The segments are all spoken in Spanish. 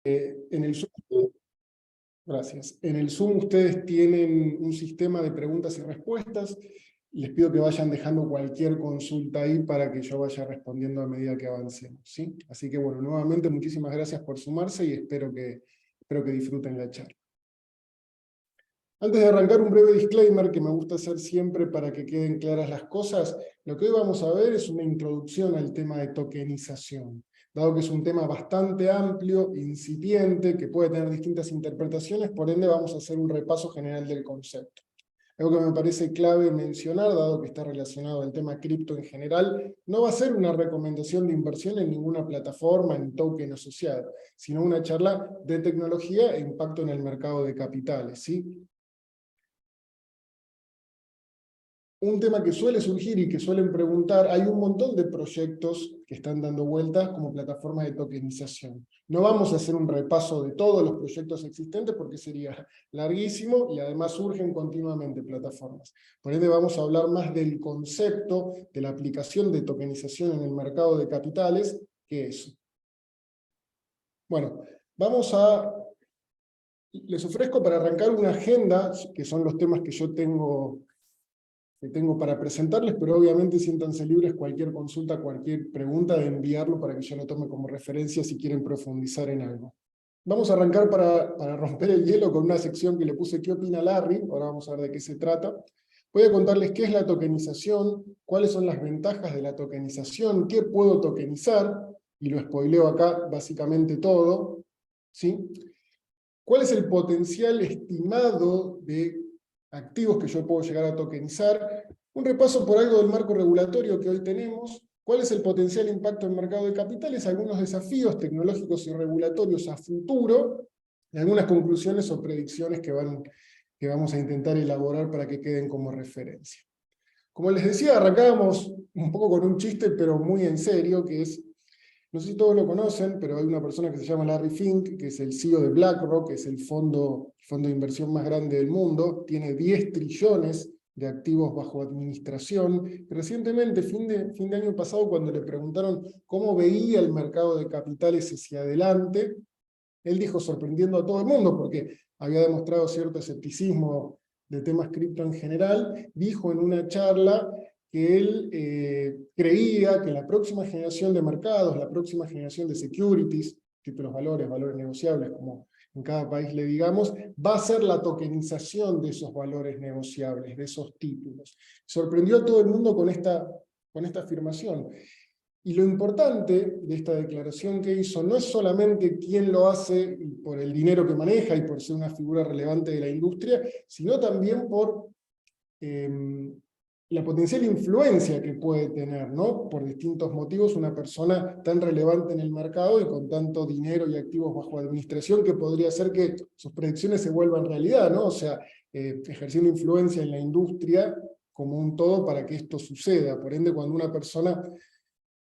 En el Zoom, gracias. En el Zoom ustedes tienen un sistema de preguntas y respuestas. Les pido que vayan dejando cualquier consulta ahí para que yo vaya respondiendo a medida que avancemos, ¿sí? Así que bueno, nuevamente muchísimas gracias por sumarse y espero que disfruten la charla. Antes de arrancar, un breve disclaimer que me gusta hacer siempre para que queden claras las cosas. Lo que hoy vamos a ver es una introducción al tema de tokenización. Dado que es un tema bastante amplio, incipiente, que puede tener distintas interpretaciones, por ende vamos a hacer un repaso general del concepto. Algo que me parece clave mencionar, dado que está relacionado al tema cripto en general, no va a ser una recomendación de inversión en ninguna plataforma, en token asociado, sino una charla de tecnología e impacto en el mercado de capitales, ¿sí? Un tema que suele surgir y que suelen preguntar, hay un montón de proyectos que están dando vueltas como plataformas de tokenización. No vamos a hacer un repaso de todos los proyectos existentes porque sería larguísimo y además surgen continuamente plataformas. Por ende vamos a hablar más del concepto de la aplicación de tokenización en el mercado de capitales que eso. Bueno, les ofrezco para arrancar una agenda, que son los temas que yo tengo para presentarles, pero obviamente siéntanse libres cualquier consulta, cualquier pregunta de enviarlo para que yo lo tome como referencia si quieren profundizar en algo. Vamos a arrancar para romper el hielo con una sección que le puse ¿qué opina Larry? Ahora vamos a ver de qué se trata. Voy a contarles qué es la tokenización, cuáles son las ventajas de la tokenización, qué puedo tokenizar, y lo spoileo acá básicamente todo, ¿sí? ¿Cuál es el potencial estimado de activos que yo puedo llegar a tokenizar? Un repaso por algo del marco regulatorio que hoy tenemos. ¿Cuál es el potencial impacto en el mercado de capitales? Algunos desafíos tecnológicos y regulatorios a futuro, y algunas conclusiones o predicciones que vamos a intentar elaborar para que queden como referencia. Como les decía, arrancábamos un poco con un chiste, pero muy en serio, que es, no sé si todos lo conocen, pero hay una persona que se llama Larry Fink, que es el CEO de BlackRock, que es el fondo de inversión más grande del mundo, tiene 10 trillones de activos bajo administración. Recientemente, fin de año pasado, cuando le preguntaron cómo veía el mercado de capitales hacia adelante, él dijo, sorprendiendo a todo el mundo, porque había demostrado cierto escepticismo de temas cripto en general, dijo en una charla que él creía que la próxima generación de mercados, la próxima generación de securities, títulos valores negociables, como en cada país le digamos, va a ser la tokenización de esos valores negociables, de esos títulos. Sorprendió a todo el mundo con esta afirmación. Y lo importante de esta declaración que hizo no es solamente quién lo hace por el dinero que maneja y por ser una figura relevante de la industria, sino también por la potencial influencia que puede tener, ¿no? Por distintos motivos, una persona tan relevante en el mercado y con tanto dinero y activos bajo administración que podría hacer que sus predicciones se vuelvan realidad, ¿no? O sea, ejerciendo influencia en la industria como un todo para que esto suceda. Por ende, cuando una persona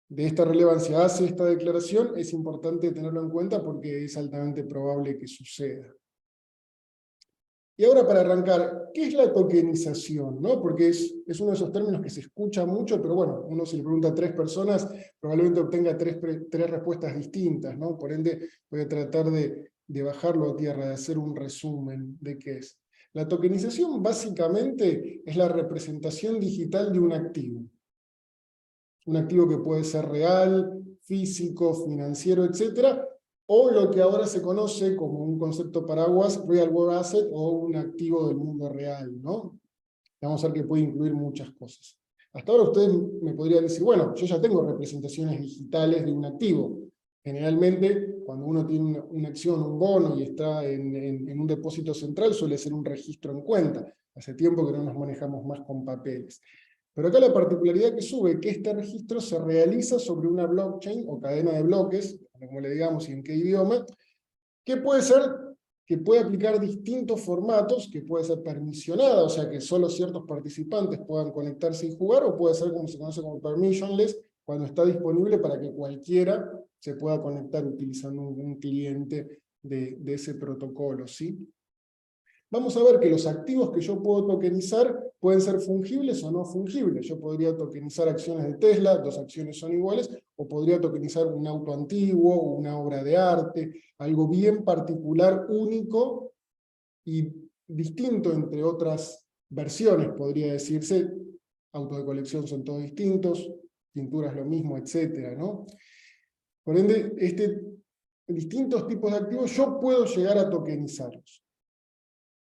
de esta relevancia hace esta declaración, es importante tenerlo en cuenta porque es altamente probable que suceda. Y ahora para arrancar, ¿qué es la tokenización? ¿No? Porque es uno de esos términos que se escucha mucho, pero bueno, uno se le pregunta a 3 personas, probablemente obtenga tres respuestas distintas, ¿no? Por ende, voy a tratar de bajarlo a tierra, de hacer un resumen de qué es. La tokenización básicamente es la representación digital de un activo. Un activo que puede ser real, físico, financiero, etc. O lo que ahora se conoce como un concepto paraguas, real world asset, o un activo del mundo real, ¿no? Vamos a ver que puede incluir muchas cosas. Hasta ahora ustedes me podrían decir, bueno, yo ya tengo representaciones digitales de un activo. Generalmente, cuando uno tiene una acción, un bono, y está en un depósito central, suele ser un registro en cuenta. Hace tiempo que no nos manejamos más con papeles. Pero acá la particularidad que sube, que este registro se realiza sobre una blockchain o cadena de bloques, como le digamos y en qué idioma, que puede aplicar distintos formatos, que puede ser permisionada, o sea que solo ciertos participantes puedan conectarse y jugar, o puede ser como se conoce como permissionless, cuando está disponible para que cualquiera se pueda conectar utilizando un cliente de ese protocolo, ¿sí? Vamos a ver que los activos que yo puedo tokenizar pueden ser fungibles o no fungibles. Yo podría tokenizar acciones de Tesla, 2 acciones son iguales, o podría tokenizar un auto antiguo, una obra de arte, algo bien particular, único y distinto entre otras versiones, podría decirse. Autos de colección son todos distintos, pinturas lo mismo, etcétera, ¿no? Por ende, distintos tipos de activos yo puedo llegar a tokenizarlos.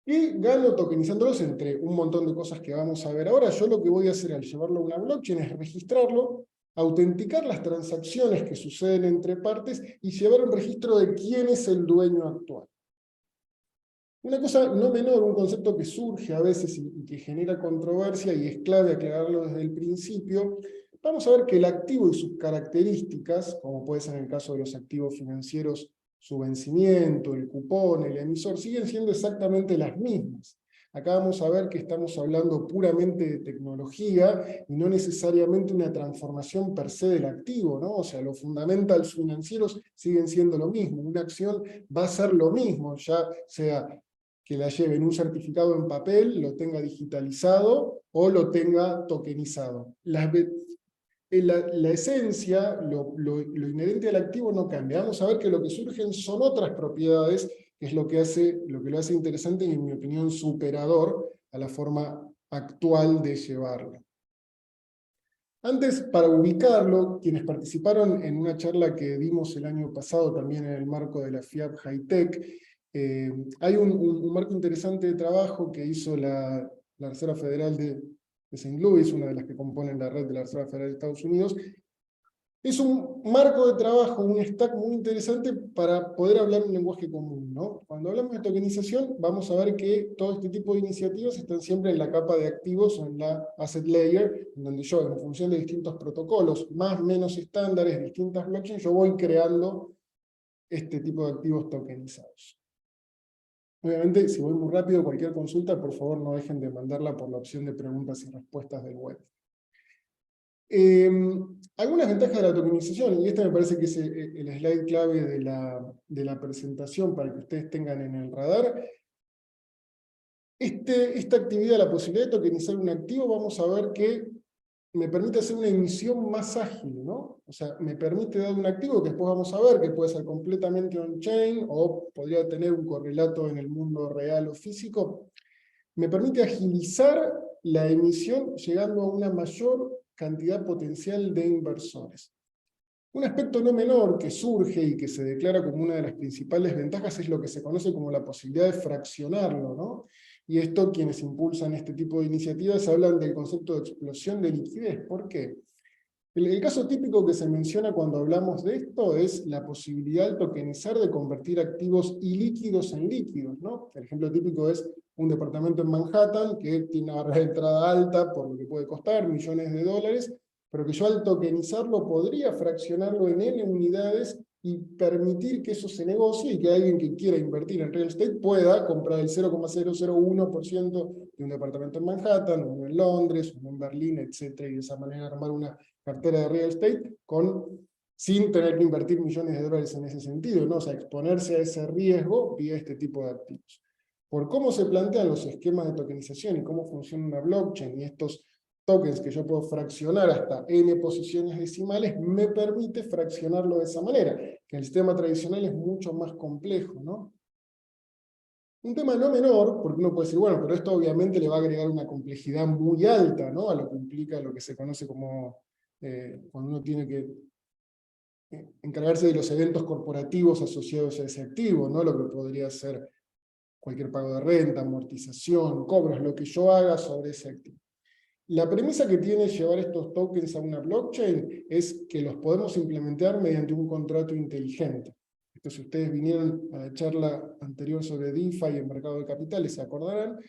Y gano tokenizándolos entre un montón de cosas que vamos a ver ahora. Yo lo que voy a hacer al llevarlo a una blockchain es registrarlo, autenticar las transacciones que suceden entre partes y llevar un registro de quién es el dueño actual. Una cosa no menor, un concepto que surge a veces y que genera controversia y es clave aclararlo desde el principio. Vamos a ver que el activo y sus características, como puede ser en el caso de los activos financieros, su vencimiento, el cupón, el emisor, siguen siendo exactamente las mismas. Acá vamos a ver que estamos hablando puramente de tecnología y no necesariamente una transformación per se del activo, ¿no? O sea, los fundamentals financieros siguen siendo lo mismo. Una acción va a ser lo mismo, ya sea que la lleve en un certificado en papel, lo tenga digitalizado o lo tenga tokenizado. La esencia, lo inherente al activo no cambia. Vamos a ver que lo que surgen son otras propiedades, que es lo que lo hace interesante y, en mi opinión, superador a la forma actual de llevarlo. Antes, para ubicarlo, quienes participaron en una charla que dimos el año pasado, también en el marco de la FIAP Hightech, hay un marco interesante de trabajo que hizo la Reserva Federal de St. Louis, una de las que componen la red de la Reserva Federal de Estados Unidos. Es un marco de trabajo, un stack muy interesante para poder hablar un lenguaje común, ¿no? Cuando hablamos de tokenización, vamos a ver que todo este tipo de iniciativas están siempre en la capa de activos o en la asset layer, en donde yo, en función de distintos protocolos, más o menos estándares, distintas blockchains, yo voy creando este tipo de activos tokenizados. Obviamente, si voy muy rápido, cualquier consulta, por favor no dejen de mandarla por la opción de preguntas y respuestas del web. Algunas ventajas de la tokenización, y esta me parece que es el slide clave de la presentación para que ustedes tengan en el radar. Esta actividad, la posibilidad de tokenizar un activo, vamos a ver que me permite hacer una emisión más ágil, ¿no? O sea, me permite dar un activo que después vamos a ver que puede ser completamente on-chain o podría tener un correlato en el mundo real o físico. Me permite agilizar la emisión llegando a una mayor cantidad potencial de inversores. Un aspecto no menor que surge y que se declara como una de las principales ventajas es lo que se conoce como la posibilidad de fraccionarlo, ¿no? Y esto, quienes impulsan este tipo de iniciativas hablan del concepto de explosión de liquidez. ¿Por qué? El caso típico que se menciona cuando hablamos de esto es la posibilidad de tokenizar, de convertir activos ilíquidos en líquidos, ¿no? El ejemplo típico es un departamento en Manhattan que tiene una barrera de entrada alta por lo que puede costar millones de dólares, pero que yo al tokenizarlo podría fraccionarlo en N unidades y permitir que eso se negocie y que alguien que quiera invertir en real estate pueda comprar el 0,001% de un departamento en Manhattan, uno en Londres, uno en Berlín, etc. Y de esa manera armar una cartera de real estate sin tener que invertir millones de dólares en ese sentido, ¿no? O sea, exponerse a ese riesgo vía este tipo de activos. Por cómo se plantean los esquemas de tokenización y cómo funciona una blockchain y estos tokens que yo puedo fraccionar hasta n posiciones decimales, me permite fraccionarlo de esa manera, que el sistema tradicional es mucho más complejo, ¿no? Un tema no menor, porque uno puede decir, bueno, pero esto obviamente le va a agregar una complejidad muy alta, ¿no? A lo que implica lo que se conoce como cuando uno tiene que encargarse de los eventos corporativos asociados a ese activo, ¿no? Lo que podría ser cualquier pago de renta, amortización, cobros, lo que yo haga sobre ese activo. La premisa que tiene llevar estos tokens a una blockchain es que los podemos implementar mediante un contrato inteligente. Esto, si ustedes vinieron a la charla anterior sobre DeFi y el mercado de capitales, se acordarán.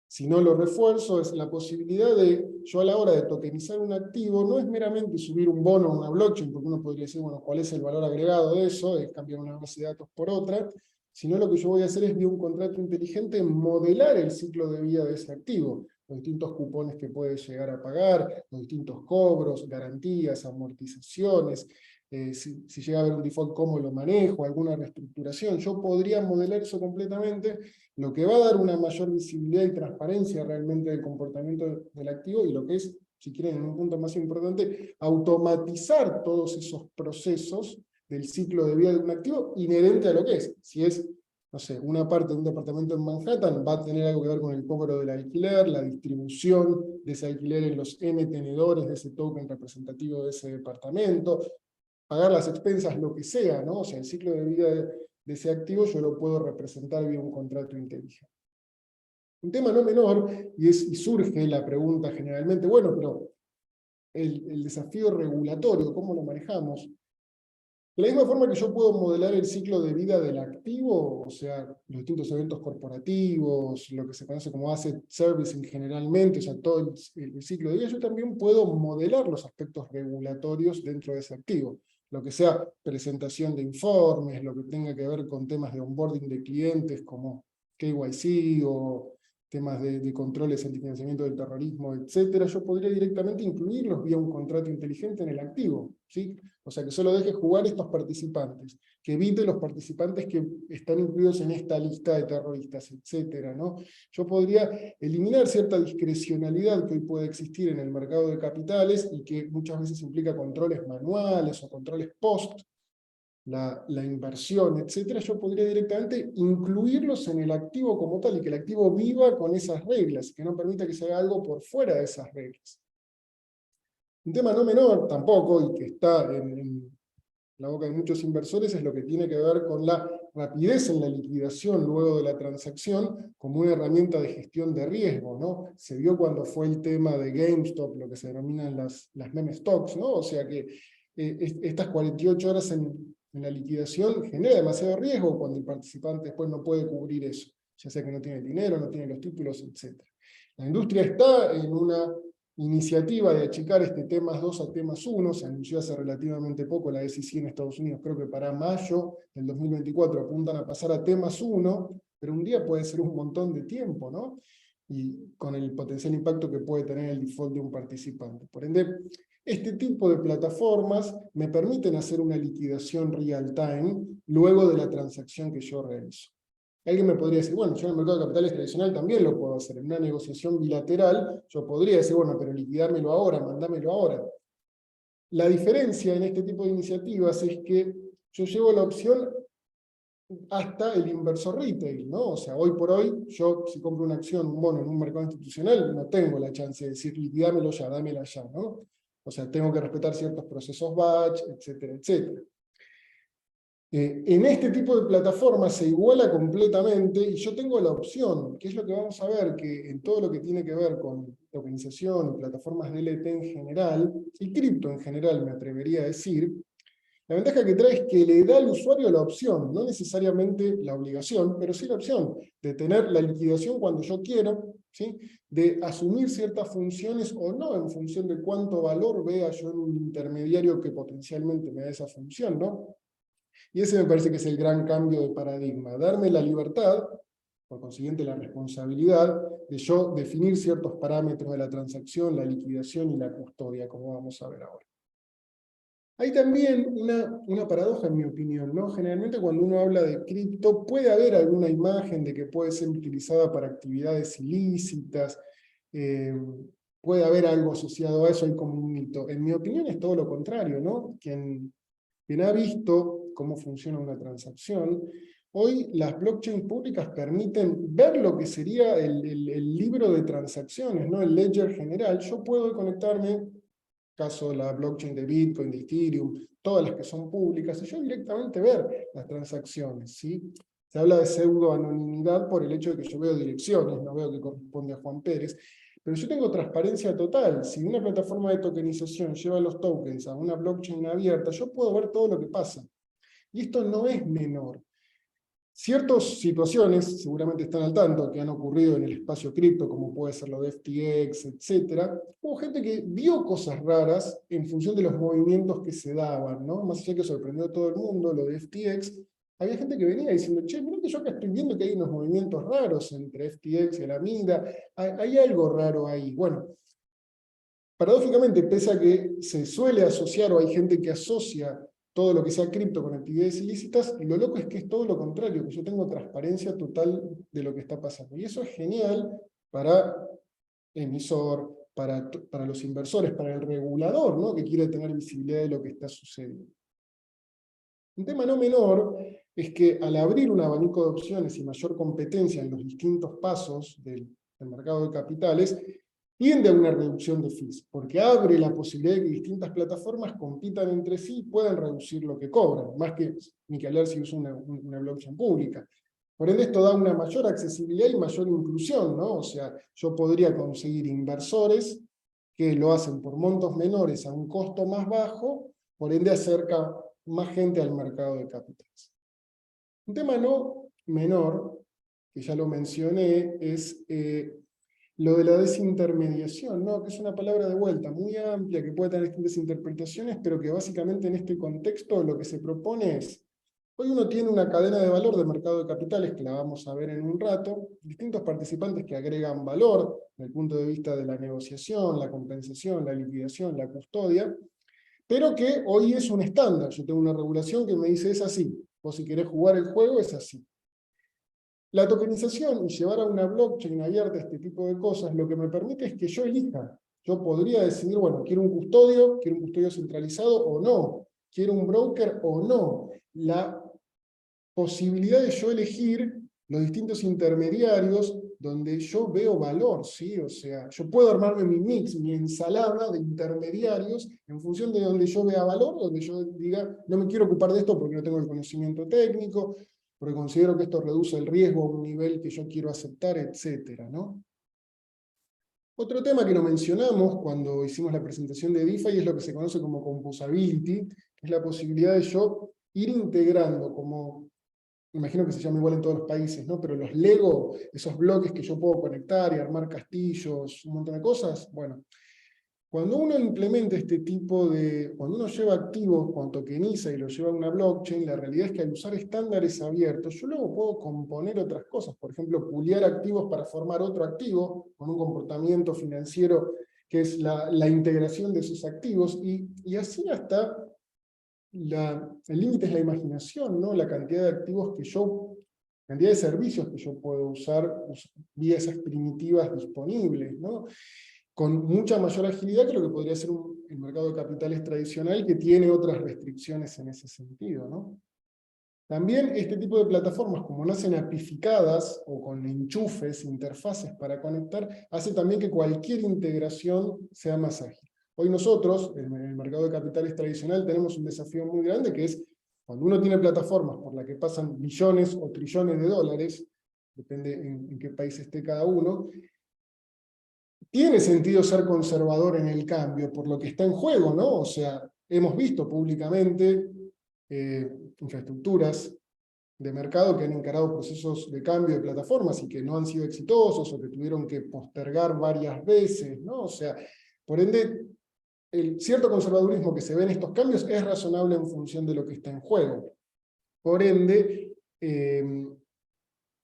Si no, lo refuerzo, es la posibilidad de, yo a la hora de tokenizar un activo, no es meramente subir un bono a una blockchain, porque uno podría decir, bueno, ¿cuál es el valor agregado de eso? Es cambiar una base de datos por otra, sino lo que yo voy a hacer es, vía un contrato inteligente, modelar el ciclo de vida de ese activo, los distintos cupones que puede llegar a pagar, los distintos cobros, garantías, amortizaciones, si llega a haber un default, cómo lo manejo, alguna reestructuración. Yo podría modelar eso completamente, lo que va a dar una mayor visibilidad y transparencia realmente del comportamiento del activo y lo que es si quieren, un punto más importante, automatizar todos esos procesos del ciclo de vida de un activo inherente a lo que es. Si es, no sé, una parte de un departamento en Manhattan, va a tener algo que ver con el cobro del alquiler, la distribución de ese alquiler en los N tenedores de ese token representativo de ese departamento, pagar las expensas, lo que sea, ¿no? O sea, el ciclo de vida de ese activo yo lo puedo representar vía un contrato inteligente. Un tema no menor, y surge la pregunta generalmente, bueno, pero el desafío regulatorio, ¿cómo lo manejamos? De la misma forma que yo puedo modelar el ciclo de vida del activo, o sea, los distintos eventos corporativos, lo que se conoce como asset servicing generalmente, o sea, todo el ciclo de vida, yo también puedo modelar los aspectos regulatorios dentro de ese activo. Lo que sea presentación de informes, lo que tenga que ver con temas de onboarding de clientes como KYC o temas de controles antifinanciamiento del terrorismo, etcétera, yo podría directamente incluirlos vía un contrato inteligente en el activo, ¿sí? O sea, que solo deje jugar estos participantes, que evite los participantes que están incluidos en esta lista de terroristas, etcétera, ¿no? Yo podría eliminar cierta discrecionalidad que hoy puede existir en el mercado de capitales y que muchas veces implica controles manuales o controles post la inversión, etcétera. Yo podría directamente incluirlos en el activo como tal y que el activo viva con esas reglas, que no permita que se haga algo por fuera de esas reglas. Un tema no menor tampoco, y que está en la boca de muchos inversores, es lo que tiene que ver con la rapidez en la liquidación luego de la transacción como una herramienta de gestión de riesgo, ¿no? Se vio cuando fue el tema de GameStop, lo que se denominan las meme stocks, ¿no? O sea que estas 48 horas en la liquidación genera demasiado riesgo cuando el participante después no puede cubrir eso, ya sea que no tiene dinero, no tiene los títulos, etc. La industria está en una iniciativa de achicar este temas 2 a temas 1, se anunció hace relativamente poco la SEC en Estados Unidos, creo que para mayo del 2024 apuntan a pasar a temas 1, pero un día puede ser un montón de tiempo, ¿no? Y con el potencial impacto que puede tener el default de un participante. Por ende, este tipo de plataformas me permiten hacer una liquidación real time luego de la transacción que yo realizo. Alguien me podría decir, bueno, yo en el mercado de capitales tradicional también lo puedo hacer. En una negociación bilateral, yo podría decir, bueno, pero liquidármelo ahora, mandámelo ahora. La diferencia en este tipo de iniciativas es que yo llevo la opción hasta el inversor retail, ¿no? O sea, hoy por hoy, yo si compro una acción, un bono en un mercado institucional, no tengo la chance de decir, liquidámelo ya, dámela ya, ¿no? O sea, tengo que respetar ciertos procesos batch, etcétera, etcétera. En este tipo de plataformas se iguala completamente y yo tengo la opción, que es lo que vamos a ver, que en todo lo que tiene que ver con tokenización y plataformas de DLT en general, y cripto en general me atrevería a decir, la ventaja que trae es que le da al usuario la opción, no necesariamente la obligación, pero sí la opción de tener la liquidación cuando yo quiero, ¿sí? De asumir ciertas funciones o no en función de cuánto valor vea yo en un intermediario que potencialmente me da esa función, ¿no? Y ese me parece que es el gran cambio de paradigma, darme la libertad, por consiguiente la responsabilidad, de yo definir ciertos parámetros de la transacción, la liquidación y la custodia, como vamos a ver ahora. Hay también una paradoja en mi opinión, ¿no? Generalmente cuando uno habla de cripto puede haber alguna imagen de que puede ser utilizada para actividades ilícitas, puede haber algo asociado a eso, hay como un mito. En mi opinión es todo lo contrario, ¿no? Quien ha visto cómo funciona una transacción, hoy las blockchains públicas permiten ver lo que sería el libro de transacciones, ¿no? El ledger general. Yo puedo conectarme, caso de la blockchain de Bitcoin, de Ethereum, todas las que son públicas, y yo directamente ver las transacciones, ¿sí? Se habla de pseudo-anonimidad por el hecho de que yo veo direcciones, no veo que corresponde a Juan Pérez, pero yo tengo transparencia total. Si una plataforma de tokenización lleva los tokens a una blockchain abierta, yo puedo ver todo lo que pasa. Y esto no es menor. Ciertas situaciones, seguramente están al tanto, que han ocurrido en el espacio cripto, como puede ser lo de FTX, etc. Hubo gente que vio cosas raras en función de los movimientos que se daban, ¿no? Más allá que sorprendió a todo el mundo lo de FTX, había gente que venía diciendo, che, mirá que yo acá estoy viendo que hay unos movimientos raros entre FTX y Alameda, hay algo raro ahí. Bueno, paradójicamente, pese a que se suele asociar o hay gente que asocia todo lo que sea cripto con actividades ilícitas, lo loco es que es todo lo contrario, que yo tengo transparencia total de lo que está pasando. Y eso es genial para emisor, para los inversores, para el regulador, ¿no? Que quiere tener visibilidad de lo que está sucediendo. Un tema no menor es que al abrir un abanico de opciones y mayor competencia en los distintos pasos del mercado de capitales, tiende a una reducción de fees, porque abre la posibilidad de que distintas plataformas compitan entre sí y puedan reducir lo que cobran, más que ni que hablar si usa una blockchain pública. Por ende, esto da una mayor accesibilidad y mayor inclusión, ¿no? O sea, yo podría conseguir inversores que lo hacen por montos menores a un costo más bajo, por ende acerca más gente al mercado de capitales. Un tema no menor, que ya lo mencioné, es lo de la desintermediación, ¿no? Que es una palabra de vuelta muy amplia, que puede tener distintas interpretaciones, pero que básicamente en este contexto lo que se propone es, hoy uno tiene una cadena de valor de mercado de capitales, que la vamos a ver en un rato, distintos participantes que agregan valor desde el punto de vista de la negociación, la compensación, la liquidación, la custodia, pero que hoy es un estándar. Yo tengo una regulación que me dice es así, vos si querés jugar el juego es así. La tokenización y llevar a una blockchain abierta este tipo de cosas, lo que me permite es que yo elija. Yo podría decidir, bueno, quiero un custodio centralizado o no, quiero un broker o no. La posibilidad de yo elegir los distintos intermediarios donde yo veo valor, ¿sí? O sea, yo puedo armarme mi mix, mi ensalada de intermediarios en función de donde yo vea valor, donde yo diga, no me quiero ocupar de esto porque no tengo el conocimiento técnico, porque considero que esto reduce el riesgo a un nivel que yo quiero aceptar, etcétera, ¿no? Otro tema que no mencionamos cuando hicimos la presentación de DeFi es lo que se conoce como composability, que es la posibilidad de yo ir integrando como, imagino que se llama igual en todos los países, ¿no? Pero los Lego, esos bloques que yo puedo conectar y armar castillos, un montón de cosas, bueno, cuando uno implementa este tipo de, cuando uno lleva activos, cuando tokeniza y lo lleva a una blockchain, la realidad es que al usar estándares abiertos, yo luego puedo componer otras cosas, por ejemplo, poolear activos para formar otro activo, con un comportamiento financiero que es la integración de esos activos, y así hasta el límite es la imaginación, ¿no? La cantidad de activos que cantidad de servicios que yo puedo usar vía esas primitivas disponibles, ¿no? Con mucha mayor agilidad que lo que podría ser el mercado de capitales tradicional, que tiene otras restricciones en ese sentido, ¿no? También este tipo de plataformas, como nacen apificadas o con enchufes, interfaces para conectar, hace también que cualquier integración sea más ágil. Hoy nosotros, en el mercado de capitales tradicional, tenemos un desafío muy grande, que es cuando uno tiene plataformas por las que pasan billones o trillones de dólares, depende en qué país esté cada uno, tiene sentido ser conservador en el cambio por lo que está en juego, ¿no? O sea, hemos visto públicamente infraestructuras de mercado que han encarado procesos de cambio de plataformas y que no han sido exitosos o que tuvieron que postergar varias veces, ¿no? O sea, por ende, el cierto conservadurismo que se ve en estos cambios es razonable en función de lo que está en juego. Por ende,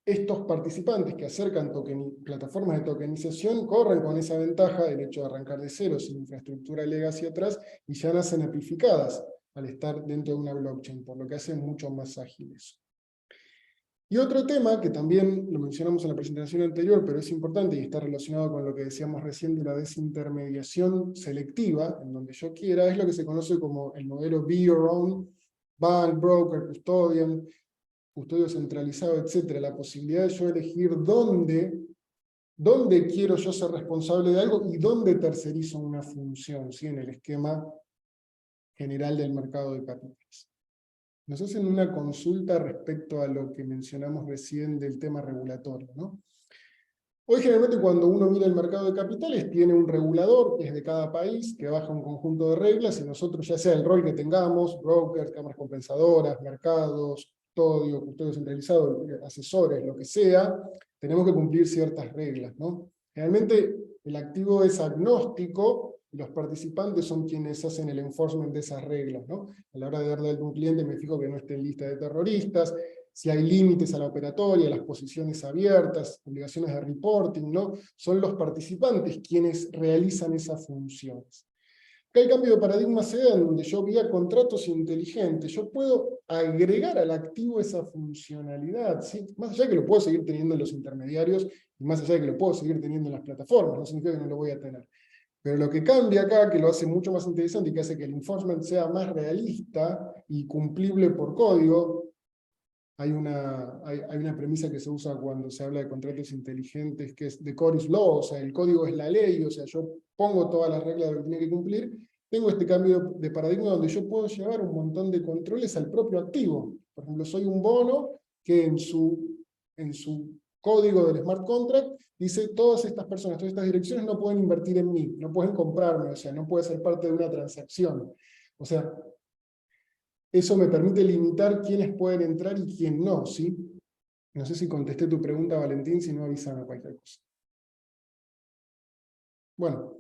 estos participantes que acercan plataformas de tokenización corren con esa ventaja del hecho de arrancar de cero, sin infraestructura legacy atrás, y ya nacen apificadas al estar dentro de una blockchain, por lo que hace mucho más ágil eso. Y otro tema, que también lo mencionamos en la presentación anterior, pero es importante y está relacionado con lo que decíamos recién de la desintermediación selectiva, en donde yo quiera, es lo que se conoce como el modelo Be Your Own, bank, broker, custodian, custodio centralizado, etcétera, la posibilidad de yo elegir dónde quiero yo ser responsable de algo y dónde tercerizo una función, ¿sí? En el esquema general del mercado de capitales. Nos hacen una consulta respecto a lo que mencionamos recién del tema regulatorio, ¿no? Hoy generalmente cuando uno mira el mercado de capitales tiene un regulador que es de cada país, que baja un conjunto de reglas y nosotros, ya sea el rol que tengamos, brokers, cámaras compensadoras, mercados, custodio centralizado, asesores, lo que sea, tenemos que cumplir ciertas reglas, ¿no? Generalmente el activo es agnóstico y los participantes son quienes hacen el enforcement de esas reglas, ¿no? A la hora de darle a un cliente me fijo que no esté en lista de terroristas, si hay límites a la operatoria, las posiciones abiertas, obligaciones de reporting, ¿no? Son los participantes quienes realizan esas funciones. Acá el cambio de paradigma se da en donde yo vía contratos inteligentes, yo puedo agregar al activo esa funcionalidad, ¿sí? Más allá de que lo puedo seguir teniendo en los intermediarios, y más allá de que lo puedo seguir teniendo en las plataformas, no significa que no lo voy a tener. Pero lo que cambia acá, que lo hace mucho más interesante y que hace que el enforcement sea más realista y cumplible por código, hay una premisa que se usa cuando se habla de contratos inteligentes, que es the code is law, o sea, el código es la ley, o sea, yo pongo todas las reglas de lo que tiene que cumplir, tengo este cambio de paradigma donde yo puedo llevar un montón de controles al propio activo. Por ejemplo, soy un bono que en su código del smart contract dice todas estas personas, todas estas direcciones no pueden invertir en mí, no pueden comprarme, o sea, no puede ser parte de una transacción. O sea, eso me permite limitar quiénes pueden entrar y quién no, ¿sí? No sé si contesté tu pregunta, Valentín, si no avísame cualquier cosa. Bueno,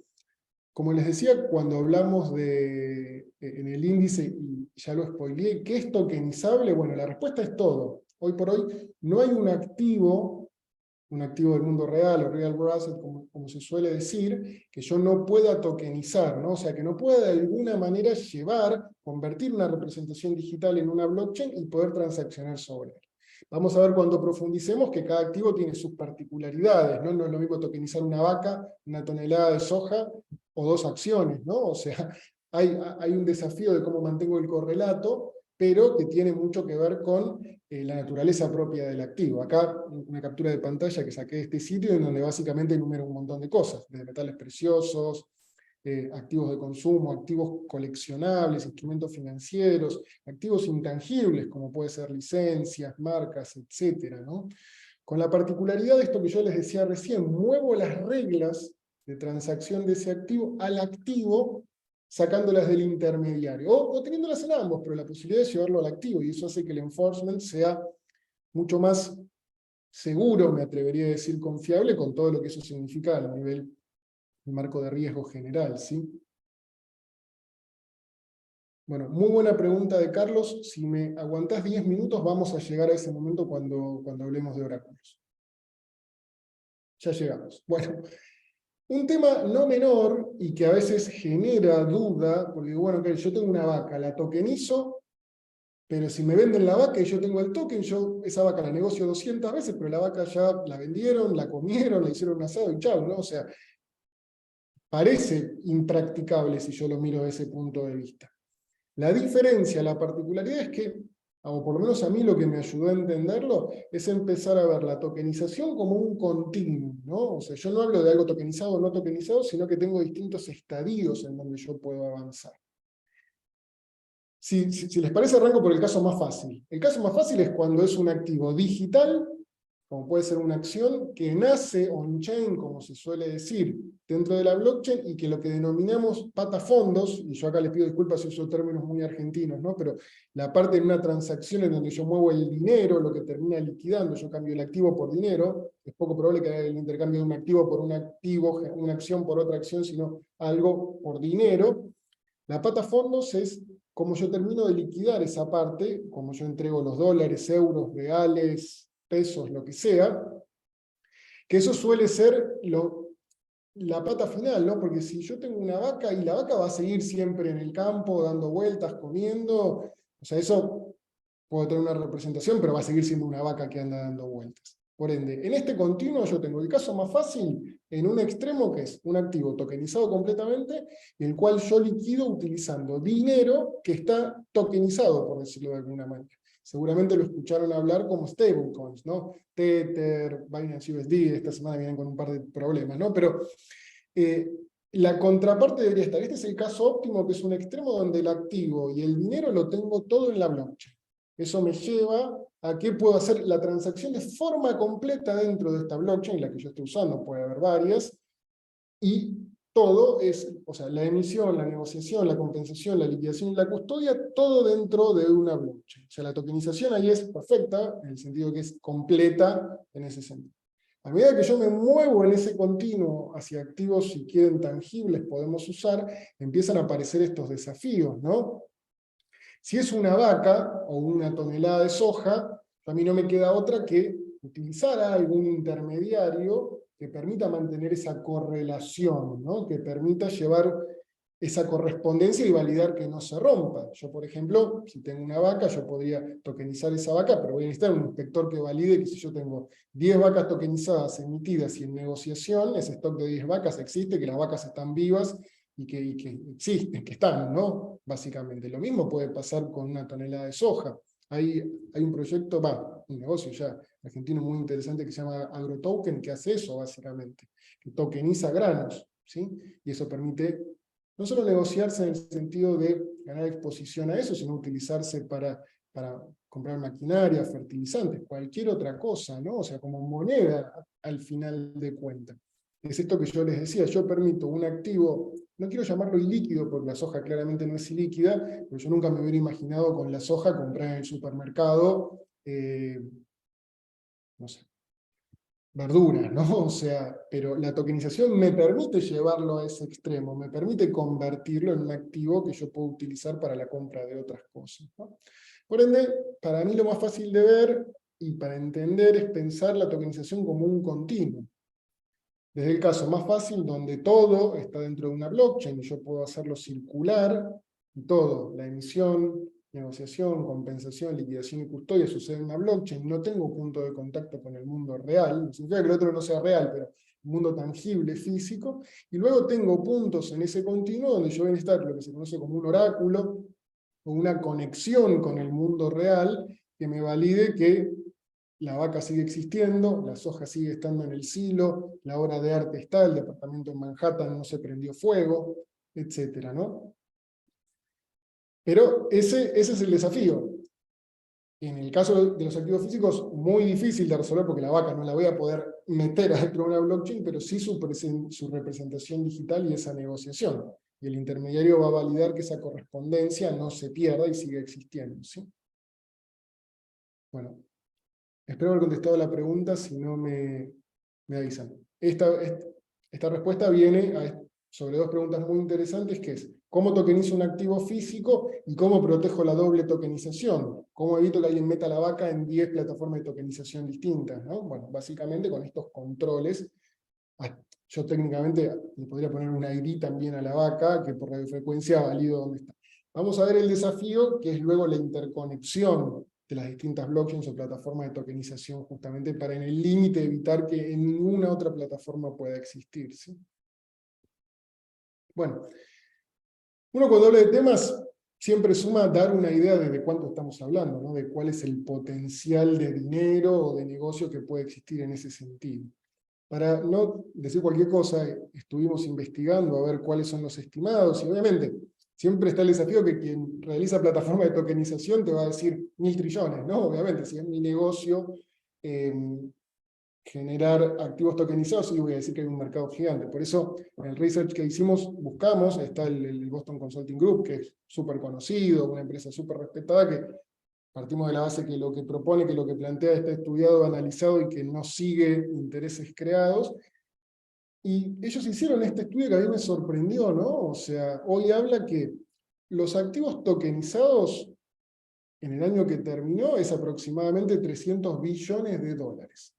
como les decía, cuando hablamos en el índice, y ya lo spoileé, ¿qué es tokenizable? Bueno, la respuesta es todo. Hoy por hoy no hay un activo del mundo real o real world asset, como se suele decir, que yo no pueda tokenizar, ¿no? O sea, que no pueda de alguna manera convertir una representación digital en una blockchain y poder transaccionar sobre él. Vamos a ver cuando profundicemos que cada activo tiene sus particularidades, ¿no? No es lo mismo tokenizar una vaca, una tonelada de soja o 2 acciones, ¿no? O sea, hay un desafío de cómo mantengo el correlato, pero que tiene mucho que ver con la naturaleza propia del activo. Acá una captura de pantalla que saqué de este sitio en donde básicamente enumero un montón de cosas, desde metales preciosos, activos de consumo, activos coleccionables, instrumentos financieros, activos intangibles como puede ser licencias, marcas, etcétera, ¿no? Con la particularidad de esto que yo les decía recién, muevo las reglas de transacción de ese activo al activo sacándolas del intermediario, o teniéndolas en ambos, pero la posibilidad de llevarlo al activo, y eso hace que el enforcement sea mucho más seguro, me atrevería a decir confiable, con todo lo que eso significa a nivel del marco de riesgo general, ¿sí? Bueno, muy buena pregunta de Carlos. Si me aguantás 10 minutos, vamos a llegar a ese momento cuando hablemos de oráculos. Ya llegamos. Bueno, un tema no menor y que a veces genera duda, porque bueno, que yo tengo una vaca, la tokenizo, pero si me venden la vaca y yo tengo el token, yo esa vaca la negocio 200 veces, pero la vaca ya la vendieron, la comieron, la hicieron un asado y chau, ¿no? O sea, parece impracticable si yo lo miro desde ese punto de vista. La diferencia, la particularidad es que, o por lo menos a mí lo que me ayudó a entenderlo, es empezar a ver la tokenización como un continuum, ¿no? O sea, yo no hablo de algo tokenizado o no tokenizado, sino que tengo distintos estadios en donde yo puedo avanzar. Si les parece, arranco por el caso más fácil. El caso más fácil es cuando es un activo digital, como puede ser una acción que nace on-chain, como se suele decir, dentro de la blockchain, y que lo que denominamos patafondos, y yo acá les pido disculpas si uso términos muy argentinos, ¿no? Pero la parte de una transacción en donde yo muevo el dinero, lo que termina liquidando, yo cambio el activo por dinero, es poco probable que haya el intercambio de un activo por un activo, una acción por otra acción, sino algo por dinero. La patafondos es como yo termino de liquidar esa parte, como yo entrego los dólares, euros, reales, pesos, lo que sea, que eso suele ser la pata final, ¿no? Porque si yo tengo una vaca y la vaca va a seguir siempre en el campo, dando vueltas, comiendo, o sea, eso puedo tener una representación, pero va a seguir siendo una vaca que anda dando vueltas. Por ende, en este continuo yo tengo el caso más fácil en un extremo, que es un activo tokenizado completamente, el cual yo liquido utilizando dinero que está tokenizado, por decirlo de alguna manera. Seguramente lo escucharon hablar como stablecoins, ¿no? Tether, Binance USD, esta semana vienen con un par de problemas, ¿no? Pero la contraparte debería estar. Este es el caso óptimo, que es un extremo donde el activo y el dinero lo tengo todo en la blockchain. Eso me lleva a que puedo hacer la transacción de forma completa dentro de esta blockchain, la que yo estoy usando, puede haber varias, y todo es, o sea, la emisión, la negociación, la compensación, la liquidación y la custodia, todo dentro de una blockchain. O sea, la tokenización ahí es perfecta, en el sentido que es completa en ese sentido. A medida que yo me muevo en ese continuo hacia activos, si quieren, tangibles, podemos usar, empiezan a aparecer estos desafíos, ¿no? Si es una vaca o una tonelada de soja, a mí no me queda otra que utilizar algún intermediario que permita mantener esa correlación, ¿no? Que permita llevar esa correspondencia y validar que no se rompa. Yo, por ejemplo, si tengo una vaca, yo podría tokenizar esa vaca, pero voy a necesitar un inspector que valide que si yo tengo 10 vacas tokenizadas, emitidas y en negociación, ese stock de 10 vacas existe, que las vacas están vivas y que existen, que están, ¿no? Básicamente. Lo mismo puede pasar con una tonelada de soja. Hay un proyecto, un negocio ya argentino muy interesante que se llama AgroToken, que hace eso básicamente, que tokeniza granos, ¿sí? Y eso permite no solo negociarse en el sentido de ganar exposición a eso, sino utilizarse para comprar maquinaria, fertilizantes, cualquier otra cosa, ¿no? O sea, como moneda al final de cuentas. Es esto que yo les decía, yo permito un activo, no quiero llamarlo ilíquido, porque la soja claramente no es ilíquida, pero yo nunca me hubiera imaginado con la soja comprar en el supermercado, no sé, verduras, ¿no? O sea, pero la tokenización me permite llevarlo a ese extremo, me permite convertirlo en un activo que yo puedo utilizar para la compra de otras cosas, ¿no? Por ende, para mí lo más fácil de ver y para entender es pensar la tokenización como un continuo. Desde el caso más fácil, donde todo está dentro de una blockchain, y yo puedo hacerlo circular, y todo, la emisión, negociación, compensación, liquidación y custodia sucede en una blockchain, no tengo punto de contacto con el mundo real, no significa que el otro no sea real, pero el mundo tangible, físico, y luego tengo puntos en ese continuo donde yo voy a necesitar lo que se conoce como un oráculo, o una conexión con el mundo real, que me valide que la vaca sigue existiendo, la soja sigue estando en el silo, la obra de arte está, el departamento en Manhattan no se prendió fuego, etcétera, ¿no? Pero ese es el desafío. En el caso de los activos físicos, muy difícil de resolver porque la vaca no la voy a poder meter adentro de una blockchain, pero sí su representación digital y esa negociación. Y el intermediario va a validar que esa correspondencia no se pierda y siga existiendo, ¿sí? Bueno, espero haber contestado la pregunta, si no me avisan. Esta respuesta viene sobre dos preguntas muy interesantes, que es, ¿cómo tokenizo un activo físico y cómo protejo la doble tokenización? ¿Cómo evito que alguien meta la vaca en 10 plataformas de tokenización distintas, ¿no? Bueno, básicamente con estos controles. Yo técnicamente le podría poner un ID también a la vaca, que por radiofrecuencia valido dónde está. Vamos a ver el desafío, que es luego la interconexión de las distintas blockchains o plataformas de tokenización, justamente para en el límite evitar que en ninguna otra plataforma pueda existir, ¿sí? Bueno, uno cuando habla de temas siempre suma dar una idea de cuánto estamos hablando, ¿no? De cuál es el potencial de dinero o de negocio que puede existir en ese sentido. Para no decir cualquier cosa, estuvimos investigando a ver cuáles son los estimados, y obviamente siempre está el desafío que quien realiza plataforma de tokenización te va a decir 1.000 trillones, ¿no? Obviamente, si es mi negocio generar activos tokenizados, sí voy a decir que hay un mercado gigante. Por eso, en el research que hicimos, buscamos, está el Boston Consulting Group, que es súper conocido, una empresa súper respetada, que partimos de la base que lo que propone, que lo que plantea está estudiado, analizado y que no sigue intereses creados. Y ellos hicieron este estudio que a mí me sorprendió, ¿no? O sea, hoy habla que los activos tokenizados en el año que terminó es aproximadamente 300 billones de dólares.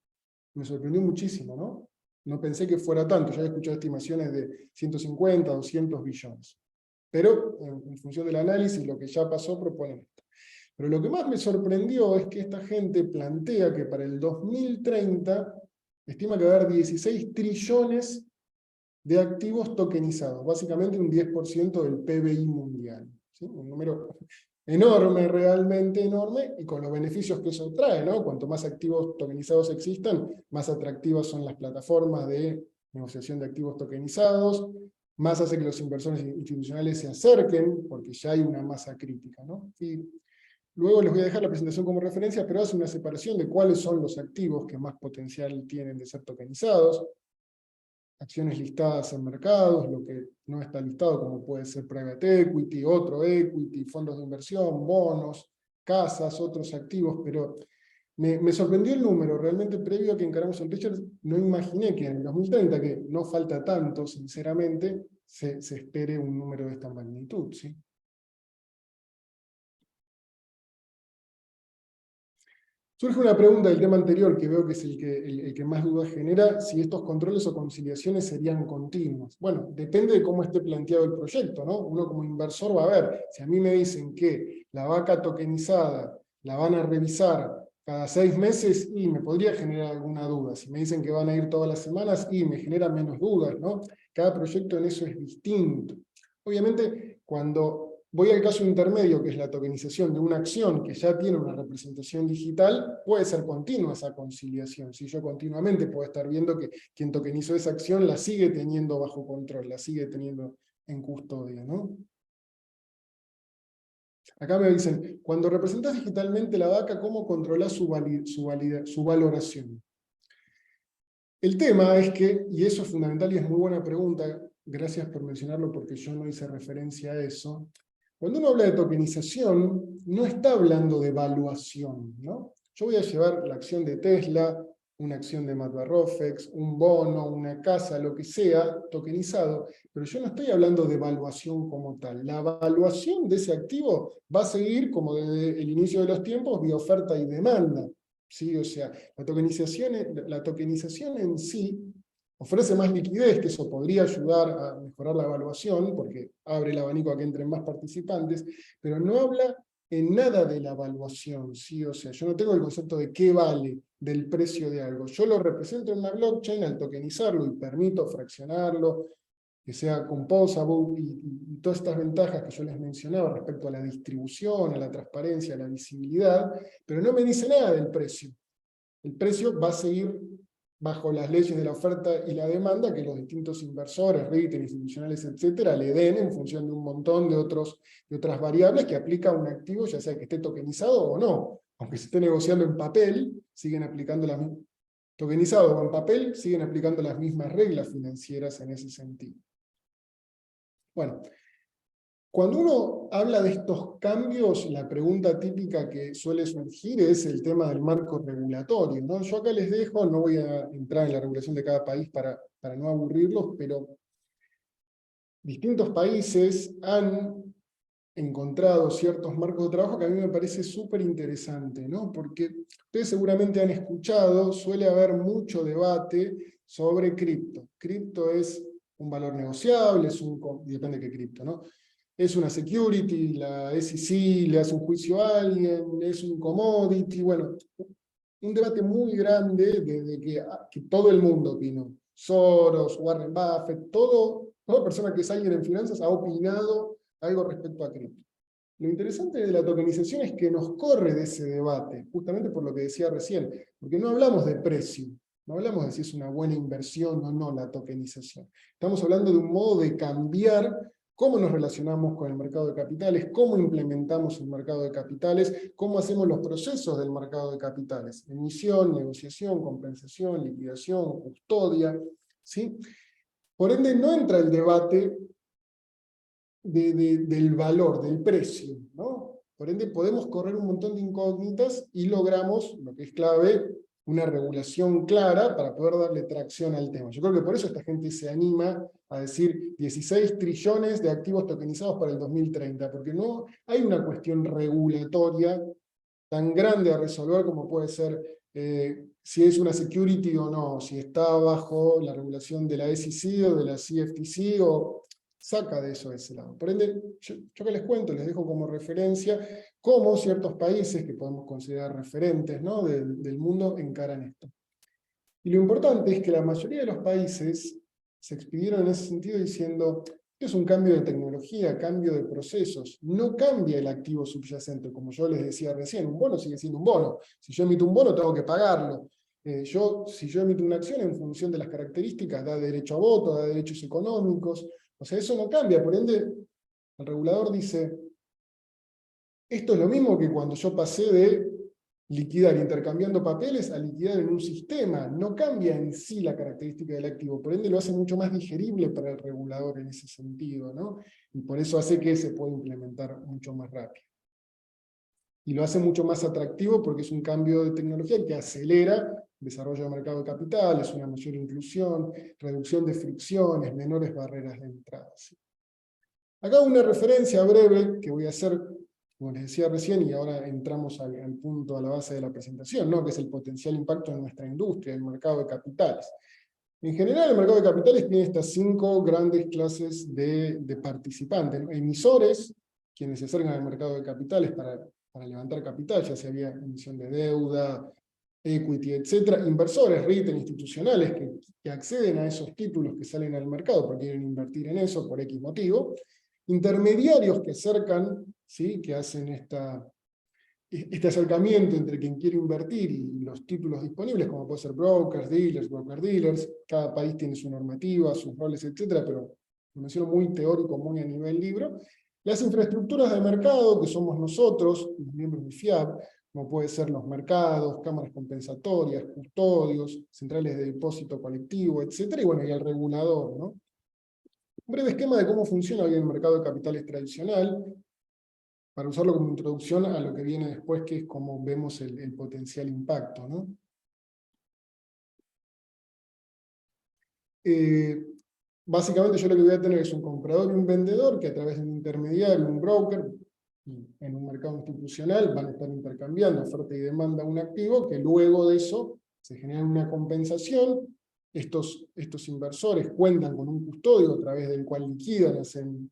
Me sorprendió muchísimo, ¿no? No pensé que fuera tanto, ya he escuchado estimaciones de 150, 200 billones. Pero en función del análisis, lo que ya pasó, proponen esto. Pero lo que más me sorprendió es que esta gente plantea que para el 2030 estima que va a haber 16 trillones de activos tokenizados, básicamente un 10% del PBI mundial, ¿sí? Un número enorme, realmente enorme, y con los beneficios que eso trae, ¿no? Cuanto más activos tokenizados existan, más atractivas son las plataformas de negociación de activos tokenizados, más hace que los inversores institucionales se acerquen, porque ya hay una masa crítica, ¿no? Y luego les voy a dejar la presentación como referencia, pero hace una separación de cuáles son los activos que más potencial tienen de ser tokenizados, acciones listadas en mercados, lo que no está listado, como puede ser private equity, otro equity, fondos de inversión, bonos, casas, otros activos, pero me sorprendió el número, realmente previo a que encaramos el Richard, no imaginé que en el 2030, que no falta tanto, sinceramente, se espere un número de esta magnitud, ¿sí? Surge una pregunta del tema anterior, que veo que es el que más dudas genera, si estos controles o conciliaciones serían continuos. Bueno, depende de cómo esté planteado el proyecto, ¿no? Uno como inversor va a ver, si a mí me dicen que la vaca tokenizada la van a revisar cada 6 meses, y me podría generar alguna duda. Si me dicen que van a ir todas las semanas, y me genera menos dudas, ¿no? Cada proyecto en eso es distinto. Obviamente, cuando voy al caso intermedio, que es la tokenización de una acción que ya tiene una representación digital, puede ser continua esa conciliación. Si yo continuamente puedo estar viendo que quien tokenizó esa acción la sigue teniendo bajo control, la sigue teniendo en custodia, ¿no? Acá me dicen, cuando representas digitalmente la vaca, ¿cómo controlás su valoración? El tema es que, y eso es fundamental y es muy buena pregunta, gracias por mencionarlo porque yo no hice referencia a eso. Cuando uno habla de tokenización, no está hablando de evaluación, ¿no? Yo voy a llevar la acción de Tesla, una acción de Matbarrofex, un bono, una casa, lo que sea, tokenizado, pero yo no estoy hablando de evaluación como tal. La evaluación de ese activo va a seguir, como desde el inicio de los tiempos, vía oferta y demanda. ¿Sí? O sea, la tokenización en sí ofrece más liquidez, que eso podría ayudar a mejorar la evaluación, porque abre el abanico a que entren más participantes, pero no habla en nada de la evaluación, ¿sí? O sea, yo no tengo el concepto de qué vale del precio de algo. Yo lo represento en una blockchain al tokenizarlo y permito fraccionarlo, que sea composable y todas estas ventajas que yo les mencionaba respecto a la distribución, a la transparencia, a la visibilidad, pero no me dice nada del precio. El precio va a seguir bajo las leyes de la oferta y la demanda que los distintos inversores, retail, institucionales, etcétera, le den en función de un montón de otras variables que aplica un activo, ya sea que esté tokenizado o no. Aunque se esté negociando en papel, siguen aplicando las mismas. Tokenizado o en papel, siguen aplicando las mismas reglas financieras en ese sentido. Bueno, cuando uno habla de estos cambios, la pregunta típica que suele surgir es el tema del marco regulatorio, ¿no? Yo acá les dejo, no voy a entrar en la regulación de cada país para no aburrirlos, pero distintos países han encontrado ciertos marcos de trabajo que a mí me parece súper interesante, ¿no? Porque ustedes seguramente han escuchado, suele haber mucho debate sobre cripto. Cripto es un valor negociable, depende de qué cripto, ¿no? Es una security, la SEC le hace un juicio a alguien, es un commodity, bueno, un debate muy grande desde que todo el mundo opinó. Soros, Warren Buffett, toda persona que es alguien en finanzas ha opinado algo respecto a cripto. Lo interesante de la tokenización es que nos corre de ese debate, justamente por lo que decía recién, porque no hablamos de precio, no hablamos de si es una buena inversión o no la tokenización. Estamos hablando de un modo de cambiar cómo nos relacionamos con el mercado de capitales, cómo implementamos el mercado de capitales, cómo hacemos los procesos del mercado de capitales, emisión, negociación, compensación, liquidación, custodia, ¿sí? Por ende, no entra el debate del valor, del precio, ¿no? Por ende, podemos correr un montón de incógnitas y logramos, lo que es clave, una regulación clara para poder darle tracción al tema. Yo creo que por eso esta gente se anima a decir 16 trillones de activos tokenizados para el 2030, porque no hay una cuestión regulatoria tan grande a resolver como puede ser si es una security o no, si está bajo la regulación de la SEC o de la CFTC, o saca de eso de ese lado. Por ende, yo que les cuento, les dejo como referencia cómo ciertos países que podemos considerar referentes, ¿no?, del mundo encaran esto. Y lo importante es que la mayoría de los países se expidieron en ese sentido diciendo que es un cambio de tecnología, cambio de procesos, no cambia el activo subyacente, como yo les decía recién, un bono sigue siendo un bono. Si yo emito un bono, tengo que pagarlo. Si yo emito una acción en función de las características, da derecho a voto, da derechos económicos, o sea, eso no cambia. Por ende, el regulador dice, esto es lo mismo que cuando yo pasé de liquidar intercambiando papeles a liquidar en un sistema. No cambia en sí la característica del activo, por ende lo hace mucho más digerible para el regulador en ese sentido, ¿no? Y por eso hace que se pueda implementar mucho más rápido. Y lo hace mucho más atractivo porque es un cambio de tecnología que acelera el desarrollo del mercado de capitales, una mayor inclusión, reducción de fricciones, menores barreras de entrada, ¿sí? Acá una referencia breve que voy a hacer como les decía recién, y ahora entramos al punto, a la base de la presentación, ¿no? Que es el potencial impacto en nuestra industria, el mercado de capitales. En general, el mercado de capitales tiene estas 5 grandes clases de participantes, ¿no? Emisores, quienes se acercan al mercado de capitales para levantar capital, ya sea vía emisión de deuda, equity, etc. Inversores, retail, institucionales, que acceden a esos títulos que salen al mercado porque quieren invertir en eso por X motivo. Intermediarios que acercan, ¿sí? Que hacen este acercamiento entre quien quiere invertir y los títulos disponibles, como puede ser brokers, dealers, broker-dealers. Cada país tiene su normativa, sus roles, etc., pero lo menciono muy teórico, muy a nivel libro. Las infraestructuras de mercado, que somos nosotros, los miembros de FIAP, como pueden ser los mercados, cámaras compensatorias, custodios, centrales de depósito colectivo, etc., y bueno, y el regulador, ¿no? Un breve esquema de cómo funciona hoy el mercado de capitales tradicional, para usarlo como introducción a lo que viene después, que es cómo vemos el potencial impacto, ¿no? Básicamente yo lo que voy a tener es un comprador y un vendedor que a través de un intermediario, un broker, en un mercado institucional van a estar intercambiando oferta y demanda un activo, que luego de eso se genera una compensación. Estos inversores cuentan con un custodio a través del cual liquidan, hacen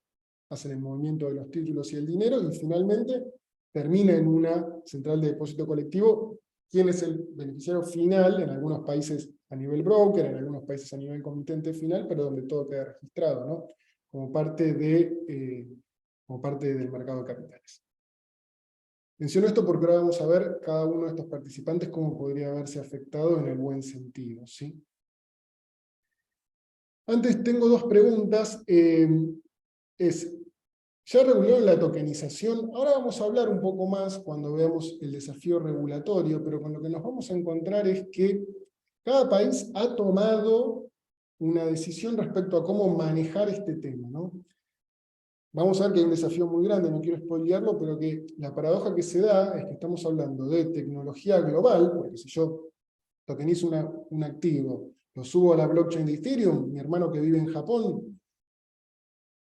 el movimiento de los títulos y el dinero, y finalmente termina en una central de depósito colectivo. ¿Quién es el beneficiario final? En algunos países a nivel broker, en algunos países a nivel comitente final, pero donde todo queda registrado, ¿no? Como parte del mercado de capitales. Menciono esto porque ahora vamos a ver cada uno de estos participantes cómo podría haberse afectado en el buen sentido, ¿sí? Antes tengo 2 preguntas. Ya regularon la tokenización, ahora vamos a hablar un poco más cuando veamos el desafío regulatorio, pero con lo que nos vamos a encontrar es que cada país ha tomado una decisión respecto a cómo manejar este tema, ¿no? Vamos a ver que hay un desafío muy grande, no quiero spoilearlo, pero que la paradoja que se da es que estamos hablando de tecnología global, porque si yo tokenizo un activo, lo subo a la blockchain de Ethereum, mi hermano que vive en Japón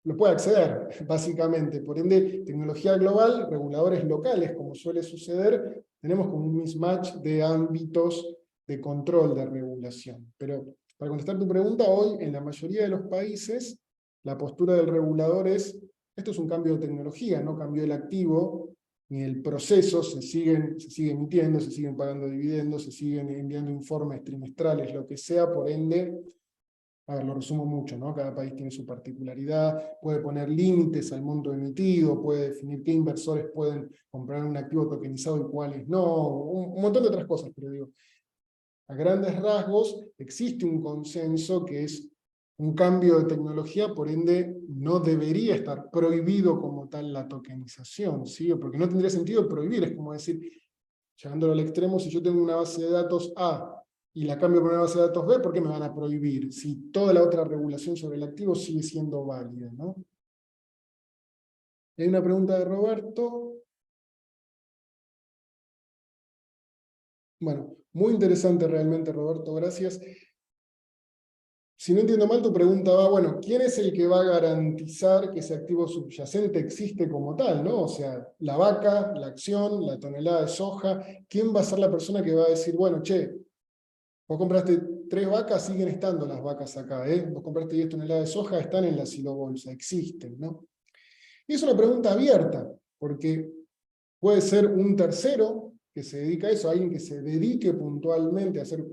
lo puede acceder, básicamente. Por ende, tecnología global, reguladores locales, como suele suceder, tenemos como un mismatch de ámbitos de control de regulación. Pero para contestar tu pregunta, hoy en la mayoría de los países, la postura del regulador es, esto es un cambio de tecnología, no cambió el activo, ni el proceso, se sigue emitiendo, se siguen pagando dividendos, se siguen enviando informes trimestrales, lo que sea, por ende, a ver, lo resumo mucho, ¿no? Cada país tiene su particularidad, puede poner límites al monto emitido, puede definir qué inversores pueden comprar un activo tokenizado y cuáles no, un montón de otras cosas, pero digo, a grandes rasgos existe un consenso que es un cambio de tecnología, por ende no debería estar prohibido como tal la tokenización, ¿sí? Porque no tendría sentido prohibir, es como decir, llevándolo al extremo, si yo tengo una base de datos A y la cambio por una base de datos B, ¿por qué me van a prohibir? Si toda la otra regulación sobre el activo sigue siendo válida, ¿no? Hay una pregunta de Roberto. Bueno, muy interesante realmente, Roberto, gracias. Si no entiendo mal, tu pregunta va, bueno, ¿quién es el que va a garantizar que ese activo subyacente existe como tal, ¿no? O sea, la vaca, la acción, la tonelada de soja, ¿quién va a ser la persona que va a decir, bueno, che, vos compraste 3 vacas, siguen estando las vacas acá, ¿eh? Vos compraste 10 toneladas de soja, están en la silobolsa, existen, ¿no? Y es una pregunta abierta, porque puede ser un tercero que se dedica a eso, alguien que se dedique puntualmente a hacer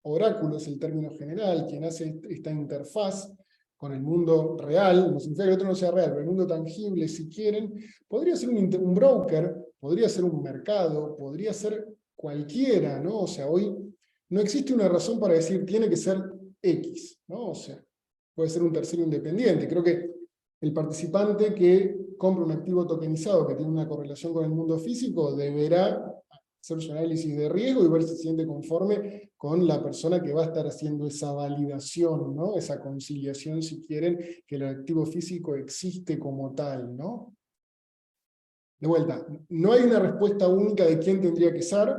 oráculos, el término general, quien hace esta interfaz con el mundo real, no significa que el otro no sea real, pero el mundo tangible, si quieren, podría ser un broker, podría ser un mercado, podría ser cualquiera, ¿no? O sea, hoy no existe una razón para decir tiene que ser X, ¿no? O sea, puede ser un tercero independiente. Creo que el participante que compra un activo tokenizado que tiene una correlación con el mundo físico deberá hacer su análisis de riesgo y ver si se siente conforme con la persona que va a estar haciendo esa validación, ¿no? Esa conciliación, si quieren, que el activo físico existe como tal, ¿no? De vuelta, no hay una respuesta única de quién tendría que ser.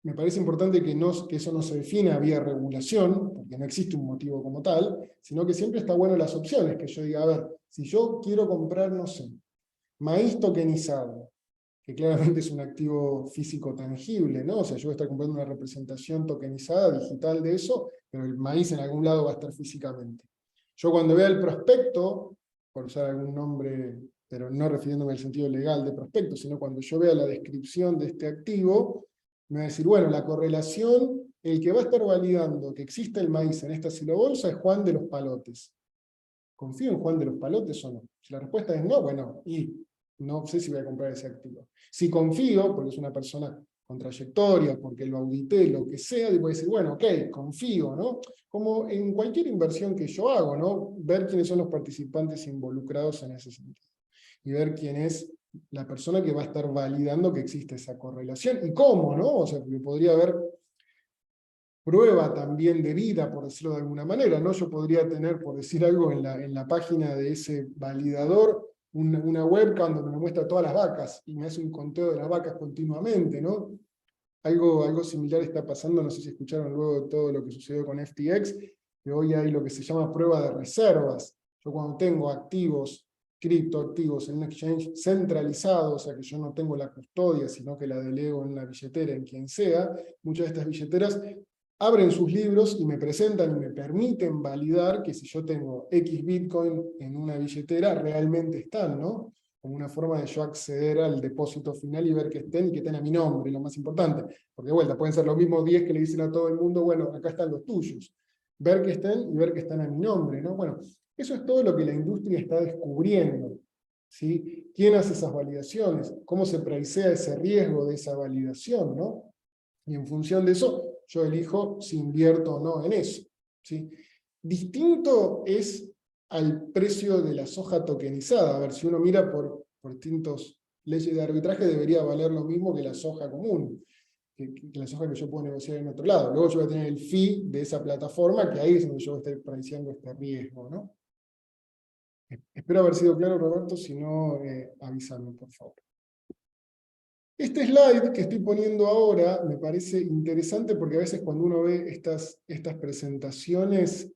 Me parece importante que eso no se defina vía regulación, porque no existe un motivo como tal, sino que siempre está bueno las opciones, que yo diga, a ver, si yo quiero comprar, no sé, Maíz tokenizado, que claramente es un activo físico tangible, ¿no? O sea, yo voy a estar comprando una representación tokenizada, digital de eso, pero el maíz en algún lado va a estar físicamente. Yo cuando vea el prospecto, por usar algún nombre, pero no refiriéndome al sentido legal de prospecto, sino cuando yo vea la descripción de este activo, me va a decir, bueno, la correlación, el que va a estar validando que existe el maíz en esta silobolsa es Juan de los Palotes. ¿Confío en Juan de los Palotes o no? Si la respuesta es no, bueno, y no sé si voy a comprar ese activo. Si confío, porque es una persona con trayectoria, porque lo audité, lo que sea, voy a decir, bueno, ok, confío, ¿no? Como en cualquier inversión que yo hago, ¿no? Ver quiénes son los participantes involucrados en ese sentido. Y ver quién es la persona que va a estar validando que existe esa correlación. ¿Y cómo, no? O sea, porque podría haber prueba también de vida, por decirlo de alguna manera, ¿no? Yo podría tener, por decir algo, en la página de ese validador, una webcam donde me muestra todas las vacas, y me hace un conteo de las vacas continuamente, ¿no? Algo similar está pasando, no sé si escucharon luego de todo lo que sucedió con FTX, que hoy hay lo que se llama prueba de reservas. Yo cuando tengo activos, criptoactivos en un exchange centralizado, o sea que yo no tengo la custodia, sino que la delego en la billetera, en quien sea, muchas de estas billeteras abren sus libros y me presentan y me permiten validar que si yo tengo X Bitcoin en una billetera, realmente están, ¿no? Como una forma de yo acceder al depósito final y ver que estén a mi nombre, lo más importante. Porque de vuelta, pueden ser los mismos 10 que le dicen a todo el mundo, bueno, acá están los tuyos. Ver que estén y ver que están a mi nombre, ¿no? Bueno, eso es todo lo que la industria está descubriendo, ¿sí? ¿Quién hace esas validaciones? ¿Cómo se preicea ese riesgo de esa validación, ¿no? Y en función de eso, yo elijo si invierto o no en eso, ¿sí? Distinto es al precio de la soja tokenizada. A ver, si uno mira por distintas leyes de arbitraje, debería valer lo mismo que la soja común, que la soja que yo puedo negociar en otro lado. Luego yo voy a tener el fee de esa plataforma, que ahí es donde yo voy a estar priceando este riesgo, ¿no? Espero haber sido claro, Roberto, si no, avísame, por favor. Este slide que estoy poniendo ahora me parece interesante porque a veces cuando uno ve estas presentaciones,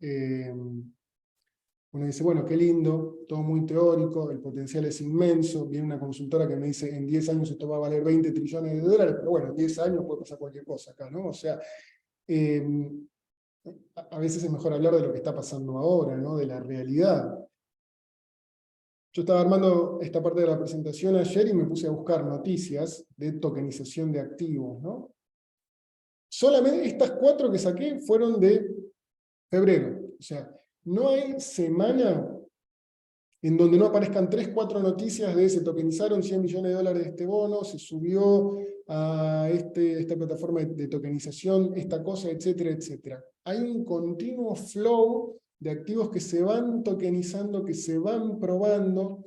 uno dice, bueno, qué lindo, todo muy teórico, el potencial es inmenso, viene una consultora que me dice, en 10 años esto va a valer 20 trillones de dólares, pero bueno, en 10 años puede pasar cualquier cosa acá, ¿no? O sea, a veces es mejor hablar de lo que está pasando ahora, ¿no? De la realidad. Yo estaba armando esta parte de la presentación ayer y me puse a buscar noticias de tokenización de activos, ¿no? Solamente estas 4 que saqué fueron de febrero. O sea, no hay semana en donde no aparezcan 3, 4 noticias de se tokenizaron 100 millones de dólares de este bono, se subió a esta plataforma de tokenización, esta cosa, etcétera, etcétera. Hay un continuo flow de activos que se van tokenizando, que se van probando,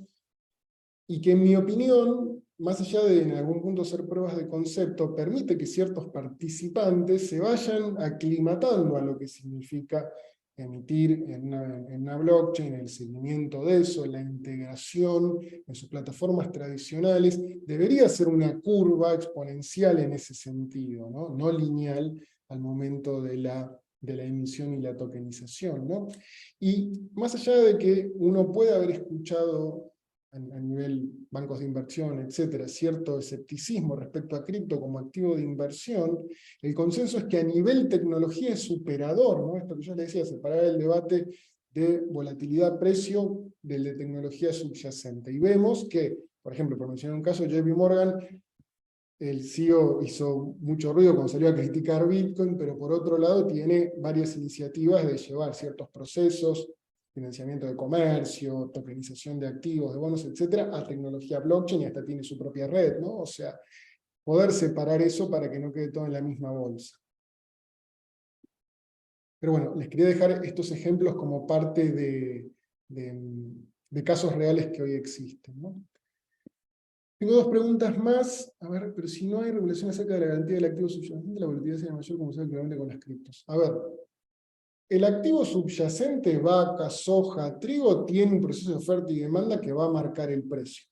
y que en mi opinión, más allá de en algún punto ser pruebas de concepto, permite que ciertos participantes se vayan aclimatando a lo que significa emitir en una blockchain, el seguimiento de eso, la integración en sus plataformas tradicionales. Debería ser una curva exponencial en ese sentido, no lineal al momento de la emisión y la tokenización, ¿no? Y más allá de que uno puede haber escuchado a nivel bancos de inversión, etcétera, cierto escepticismo respecto a cripto como activo de inversión, el consenso es que a nivel tecnología es superador, ¿no? Esto que yo le decía, separar el debate de volatilidad-precio del de tecnología subyacente. Y vemos que, por ejemplo, por mencionar un caso, JP Morgan, el CEO hizo mucho ruido cuando salió a criticar Bitcoin, pero por otro lado tiene varias iniciativas de llevar ciertos procesos, financiamiento de comercio, tokenización de activos, de bonos, etcétera, a tecnología blockchain, y hasta tiene su propia red, ¿no? O sea, poder separar eso para que no quede todo en la misma bolsa. Pero bueno, les quería dejar estos ejemplos como parte de casos reales que hoy existen, ¿no? Tengo 2 preguntas más. A ver, pero si no hay regulación acerca de la garantía del activo subyacente, la volatilidad sería mayor como se ve claramente con las criptos. A ver, el activo subyacente, vaca, soja, trigo, tiene un proceso de oferta y demanda que va a marcar el precio.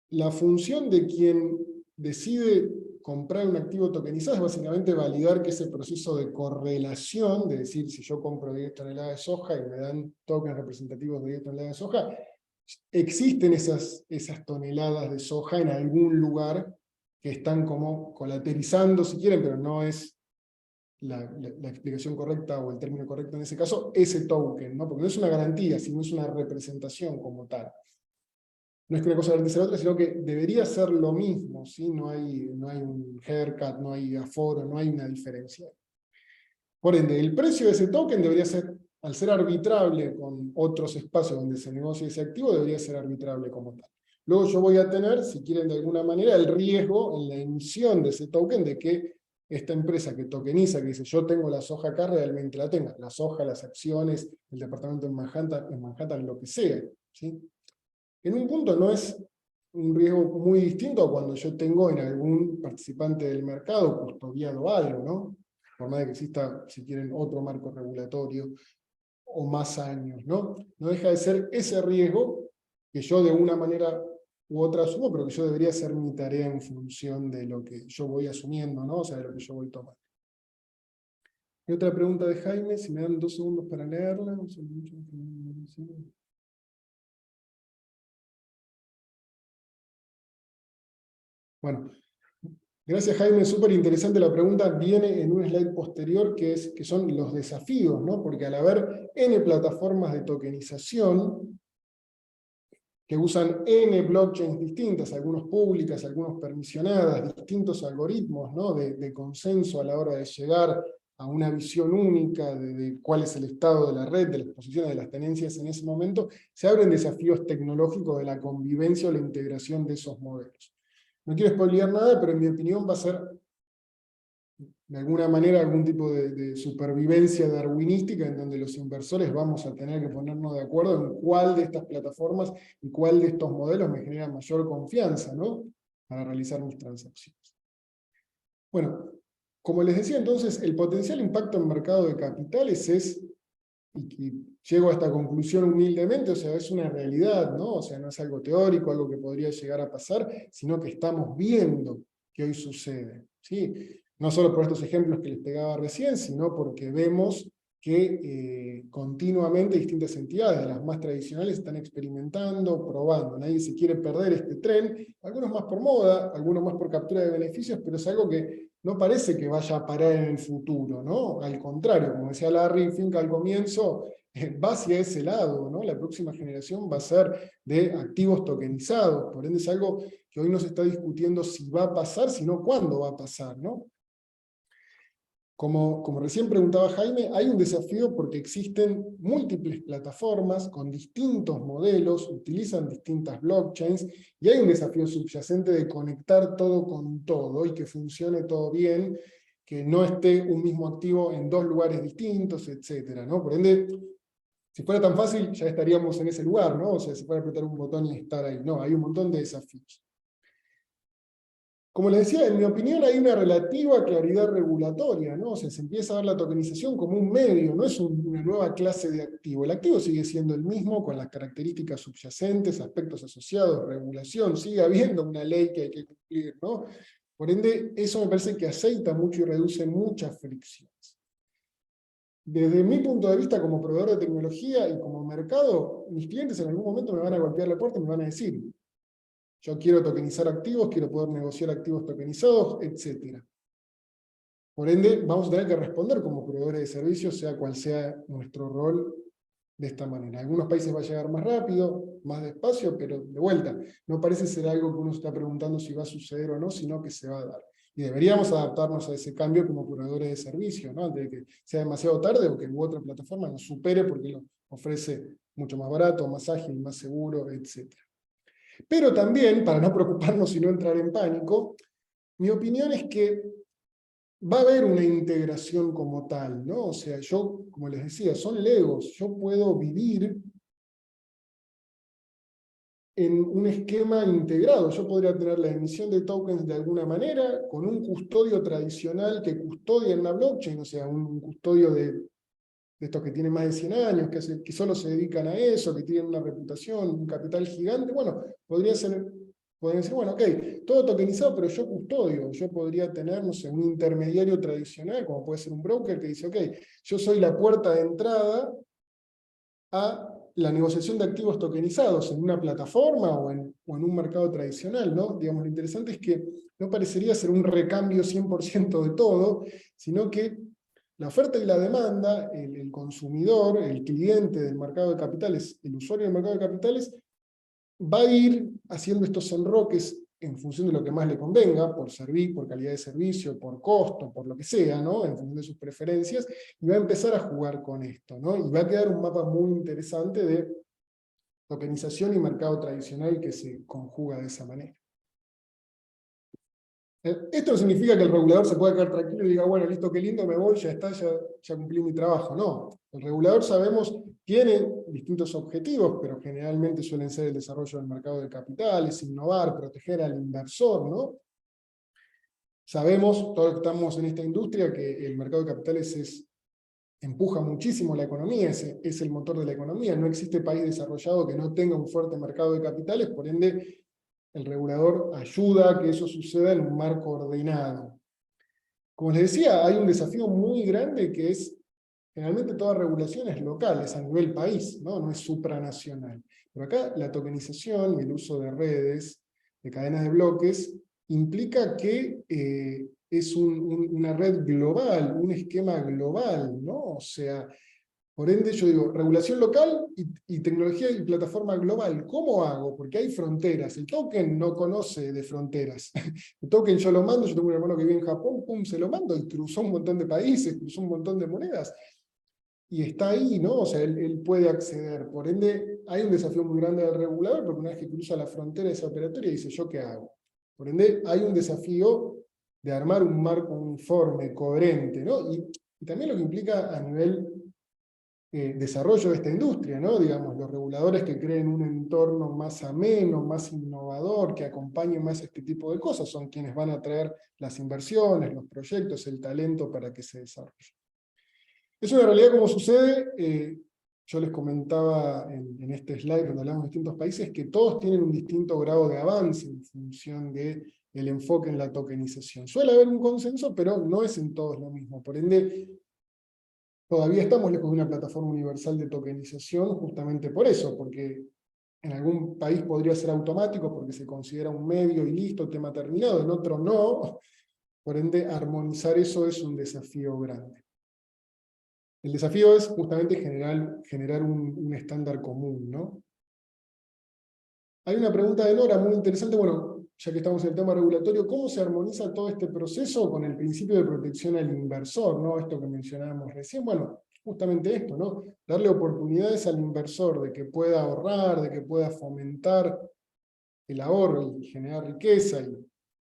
La función de quien decide comprar un activo tokenizado es básicamente validar que ese proceso de correlación, de decir, si yo compro 10 toneladas de soja y me dan tokens representativos de 10 toneladas de soja, existen esas toneladas de soja en algún lugar que están como colateralizando, si quieren, pero no es la explicación correcta o el término correcto en ese caso, ese token, ¿no? Porque no es una garantía, sino es una representación como tal. No es que una cosa garantice la otra, sino que debería ser lo mismo, ¿sí? No hay un haircut, no hay aforo, no hay una diferencia. Por ende, el precio de ese token debería ser, al ser arbitrable con otros espacios donde se negocia ese activo, debería ser arbitrable como tal. Luego yo voy a tener, si quieren de alguna manera, el riesgo en la emisión de ese token de que esta empresa que tokeniza, que dice yo tengo la soja acá, realmente la tenga. La soja, las acciones, el departamento en Manhattan, lo que sea, ¿sí? En un punto no es un riesgo muy distinto a cuando yo tengo en algún participante del mercado custodiado algo, ¿no? Por más de que exista, si quieren, otro marco regulatorio o más años, ¿no? No deja de ser ese riesgo que yo de una manera u otra asumo, pero que yo debería hacer mi tarea en función de lo que yo voy asumiendo, ¿no? O sea, de lo que yo voy tomando. Y otra pregunta de Jaime, si me dan 2 segundos para leerla. No sé mucho. Bueno, gracias Jaime, súper interesante la pregunta, viene en un slide posterior que son los desafíos, ¿no? Porque al haber N plataformas de tokenización, que usan N blockchains distintas, algunas públicas, algunas permisionadas, distintos algoritmos, ¿no? de consenso a la hora de llegar a una visión única de cuál es el estado de la red, de las posiciones, de las tenencias en ese momento, se abren desafíos tecnológicos de la convivencia o la integración de esos modelos. No quiero spoilear nada, pero en mi opinión va a ser de alguna manera algún tipo de supervivencia darwinística en donde los inversores vamos a tener que ponernos de acuerdo en cuál de estas plataformas y cuál de estos modelos me genera mayor confianza, ¿no? Para realizar mis transacciones. Bueno, como les decía entonces, el potencial impacto en mercado de capitales es, y llego a esta conclusión humildemente, o sea, es una realidad, ¿no? O sea, no es algo teórico, algo que podría llegar a pasar, sino que estamos viendo que hoy sucede, ¿sí? No solo por estos ejemplos que les pegaba recién, sino porque vemos que continuamente distintas entidades, de las más tradicionales, están experimentando, probando. Nadie se quiere perder este tren, algunos más por moda, algunos más por captura de beneficios, pero es algo que no parece que vaya a parar en el futuro, ¿no? Al contrario, como decía Larry Fink al comienzo, va hacia ese lado, ¿no? La próxima generación va a ser de activos tokenizados, por ende es algo que hoy no se está discutiendo si va a pasar, sino cuándo va a pasar, ¿no? Como recién preguntaba Jaime, hay un desafío porque existen múltiples plataformas con distintos modelos, utilizan distintas blockchains, y hay un desafío subyacente de conectar todo con todo y que funcione todo bien, que no esté un mismo activo en 2 lugares distintos, etc., ¿no? Por ende, si fuera tan fácil, ya estaríamos en ese lugar, ¿no? O sea, se puede apretar un botón y estar ahí. No, hay un montón de desafíos. Como les decía, en mi opinión hay una relativa claridad regulatoria, ¿no? O sea, se empieza a ver la tokenización como un medio, no es una nueva clase de activo. El activo sigue siendo el mismo, con las características subyacentes, aspectos asociados, regulación, sigue habiendo una ley que hay que cumplir, ¿no? Por ende, eso me parece que aceita mucho y reduce muchas fricciones. Desde mi punto de vista como proveedor de tecnología y como mercado, mis clientes en algún momento me van a golpear la puerta y me van a decir, yo quiero tokenizar activos, quiero poder negociar activos tokenizados, etc. Por ende, vamos a tener que responder como proveedores de servicios, sea cual sea nuestro rol, de esta manera. En algunos países va a llegar más rápido, más despacio, pero de vuelta, no parece ser algo que uno se está preguntando si va a suceder o no, sino que se va a dar. Y deberíamos adaptarnos a ese cambio como proveedores de servicios, ¿no? Antes de que sea demasiado tarde o que otra plataforma nos supere porque lo ofrece mucho más barato, más ágil, más seguro, etc. Pero también, para no preocuparnos y no entrar en pánico, mi opinión es que va a haber una integración como tal, ¿no? O sea, yo, como les decía, son legos, yo puedo vivir en un esquema integrado. Yo podría tener la emisión de tokens de alguna manera, con un custodio tradicional que custodia en una blockchain, o sea, un custodio de estos que tienen más de 100 años, que solo se dedican a eso, que tienen una reputación, un capital gigante. Bueno, podrían decir, bueno, ok, todo tokenizado, pero yo custodio. Yo podría tener, no sé, un intermediario tradicional, como puede ser un broker, que dice, ok, yo soy la puerta de entrada a la negociación de activos tokenizados en una plataforma o en un mercado tradicional, ¿no? Digamos, lo interesante es que no parecería ser un recambio 100% de todo, sino que la oferta y la demanda, el consumidor, el cliente del mercado de capitales, el usuario del mercado de capitales, va a ir haciendo estos enroques en función de lo que más le convenga, por por calidad de servicio, por costo, por lo que sea, ¿no? En función de sus preferencias, y va a empezar a jugar con esto, ¿no? Y va a quedar un mapa muy interesante de tokenización y mercado tradicional que se conjuga de esa manera. Esto no significa que el regulador se pueda quedar tranquilo y diga, bueno, listo, qué lindo, me voy, ya está, ya cumplí mi trabajo. No, el regulador, sabemos, tiene distintos objetivos, pero generalmente suelen ser el desarrollo del mercado de capitales, innovar, proteger al inversor, ¿no? Sabemos, todos los que estamos en esta industria, que el mercado de capitales empuja muchísimo la economía, es el motor de la economía. No existe país desarrollado que no tenga un fuerte mercado de capitales, por ende, el regulador ayuda a que eso suceda en un marco ordenado. Como les decía, hay un desafío muy grande que es, generalmente toda regulación es local, es a nivel país, no es supranacional. Pero acá la tokenización y el uso de redes, de cadenas de bloques, implica que es una red global, un esquema global, ¿no? O sea, por ende, yo digo, regulación local y tecnología y plataforma global. ¿Cómo hago? Porque hay fronteras. El token no conoce de fronteras. El token yo lo mando, yo tengo un hermano que vive en Japón, pum, se lo mando, y cruzó un montón de países, cruzó un montón de monedas. Y está ahí, ¿no? O sea, él puede acceder. Por ende, hay un desafío muy grande del regulador, porque una vez que cruza la frontera de esa operatoria, dice, ¿yo qué hago? Por ende, hay un desafío de armar un marco uniforme, coherente, ¿no? Y también lo que implica a nivel desarrollo de esta industria, ¿no? Digamos, los reguladores que creen un entorno más ameno, más innovador, que acompañe más este tipo de cosas, son quienes van a traer las inversiones, los proyectos, el talento para que se desarrolle. Es una realidad como sucede, yo les comentaba en este slide donde hablamos de distintos países, que todos tienen un distinto grado de avance en función del enfoque en la tokenización. Suele haber un consenso, pero no es en todos lo mismo. Por ende, todavía estamos lejos de una plataforma universal de tokenización, justamente por eso, porque en algún país podría ser automático, porque se considera un medio y listo, tema terminado, en otro no. Por ende, armonizar eso es un desafío grande. El desafío es justamente generar un estándar común, ¿no? Hay una pregunta de Nora muy interesante, bueno, ya que estamos en el tema regulatorio, ¿cómo se armoniza todo este proceso con el principio de protección al inversor, ¿no? Esto que mencionábamos recién, bueno, justamente esto, ¿no? Darle oportunidades al inversor de que pueda ahorrar, de que pueda fomentar el ahorro y generar riqueza y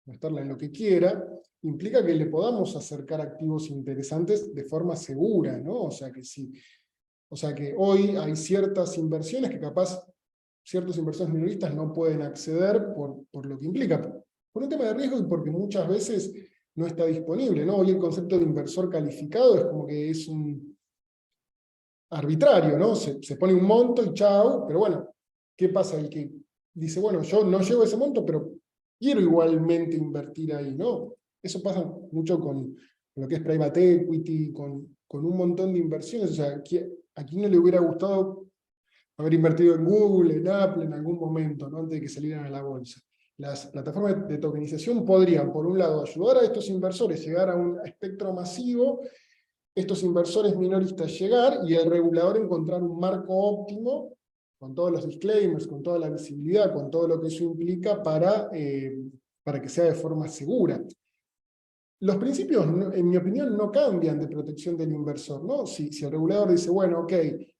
gastarla en lo que quiera, implica que le podamos acercar activos interesantes de forma segura, ¿no? O sea que hoy hay ciertas inversiones que capaz ciertos inversores minoristas no pueden acceder por lo que implica, por un tema de riesgo y porque muchas veces no está disponible, ¿no? Hoy el concepto de inversor calificado es como que es un arbitrario, ¿no? Se pone un monto y chao, pero bueno, ¿qué pasa? El que dice, bueno, yo no llego a ese monto, pero quiero igualmente invertir ahí, ¿no? Eso pasa mucho con lo que es private equity, con un montón de inversiones, o sea, ¿a quién no le hubiera gustado haber invertido en Google, en Apple, en algún momento, ¿no? Antes de que salieran a la bolsa? Las plataformas de tokenización podrían, por un lado, ayudar a estos inversores a llegar a un espectro masivo, estos inversores minoristas llegar y el regulador encontrar un marco óptimo, con todos los disclaimers, con toda la visibilidad, con todo lo que eso implica para que sea de forma segura. Los principios, en mi opinión, no cambian de protección del inversor, ¿no? Si el regulador dice, bueno, ok,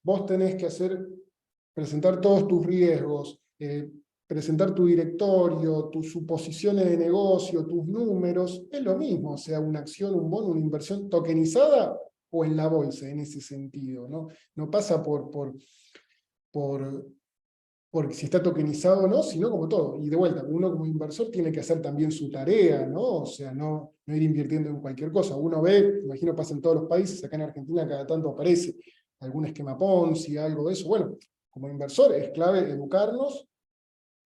vos tenés que presentar todos tus riesgos, presentar tu directorio, tus suposiciones de negocio, tus números, es lo mismo, o sea, una acción, un bono, una inversión tokenizada o en la bolsa, en ese sentido, ¿no? No pasa por si está tokenizado o no, sino como todo. Y de vuelta, uno como inversor tiene que hacer también su tarea, ¿no? O sea, no ir invirtiendo en cualquier cosa. Uno ve, imagino pasa en todos los países, acá en Argentina cada tanto aparece algún esquema Ponzi, algo de eso. Bueno, como inversor es clave educarnos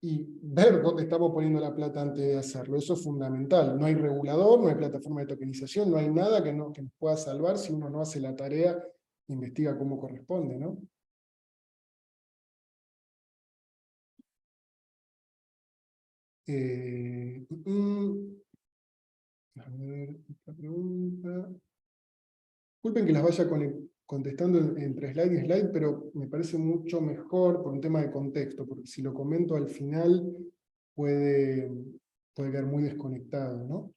y ver dónde estamos poniendo la plata antes de hacerlo. Eso es fundamental. No hay regulador, no hay plataforma de tokenización, no hay nada que nos pueda salvar si uno no hace la tarea, investiga como corresponde, ¿no? A ver, esta pregunta. Disculpen que las vaya contestando entre slide y slide, pero me parece mucho mejor por un tema de contexto, porque si lo comento al final puede quedar muy desconectado, ¿no?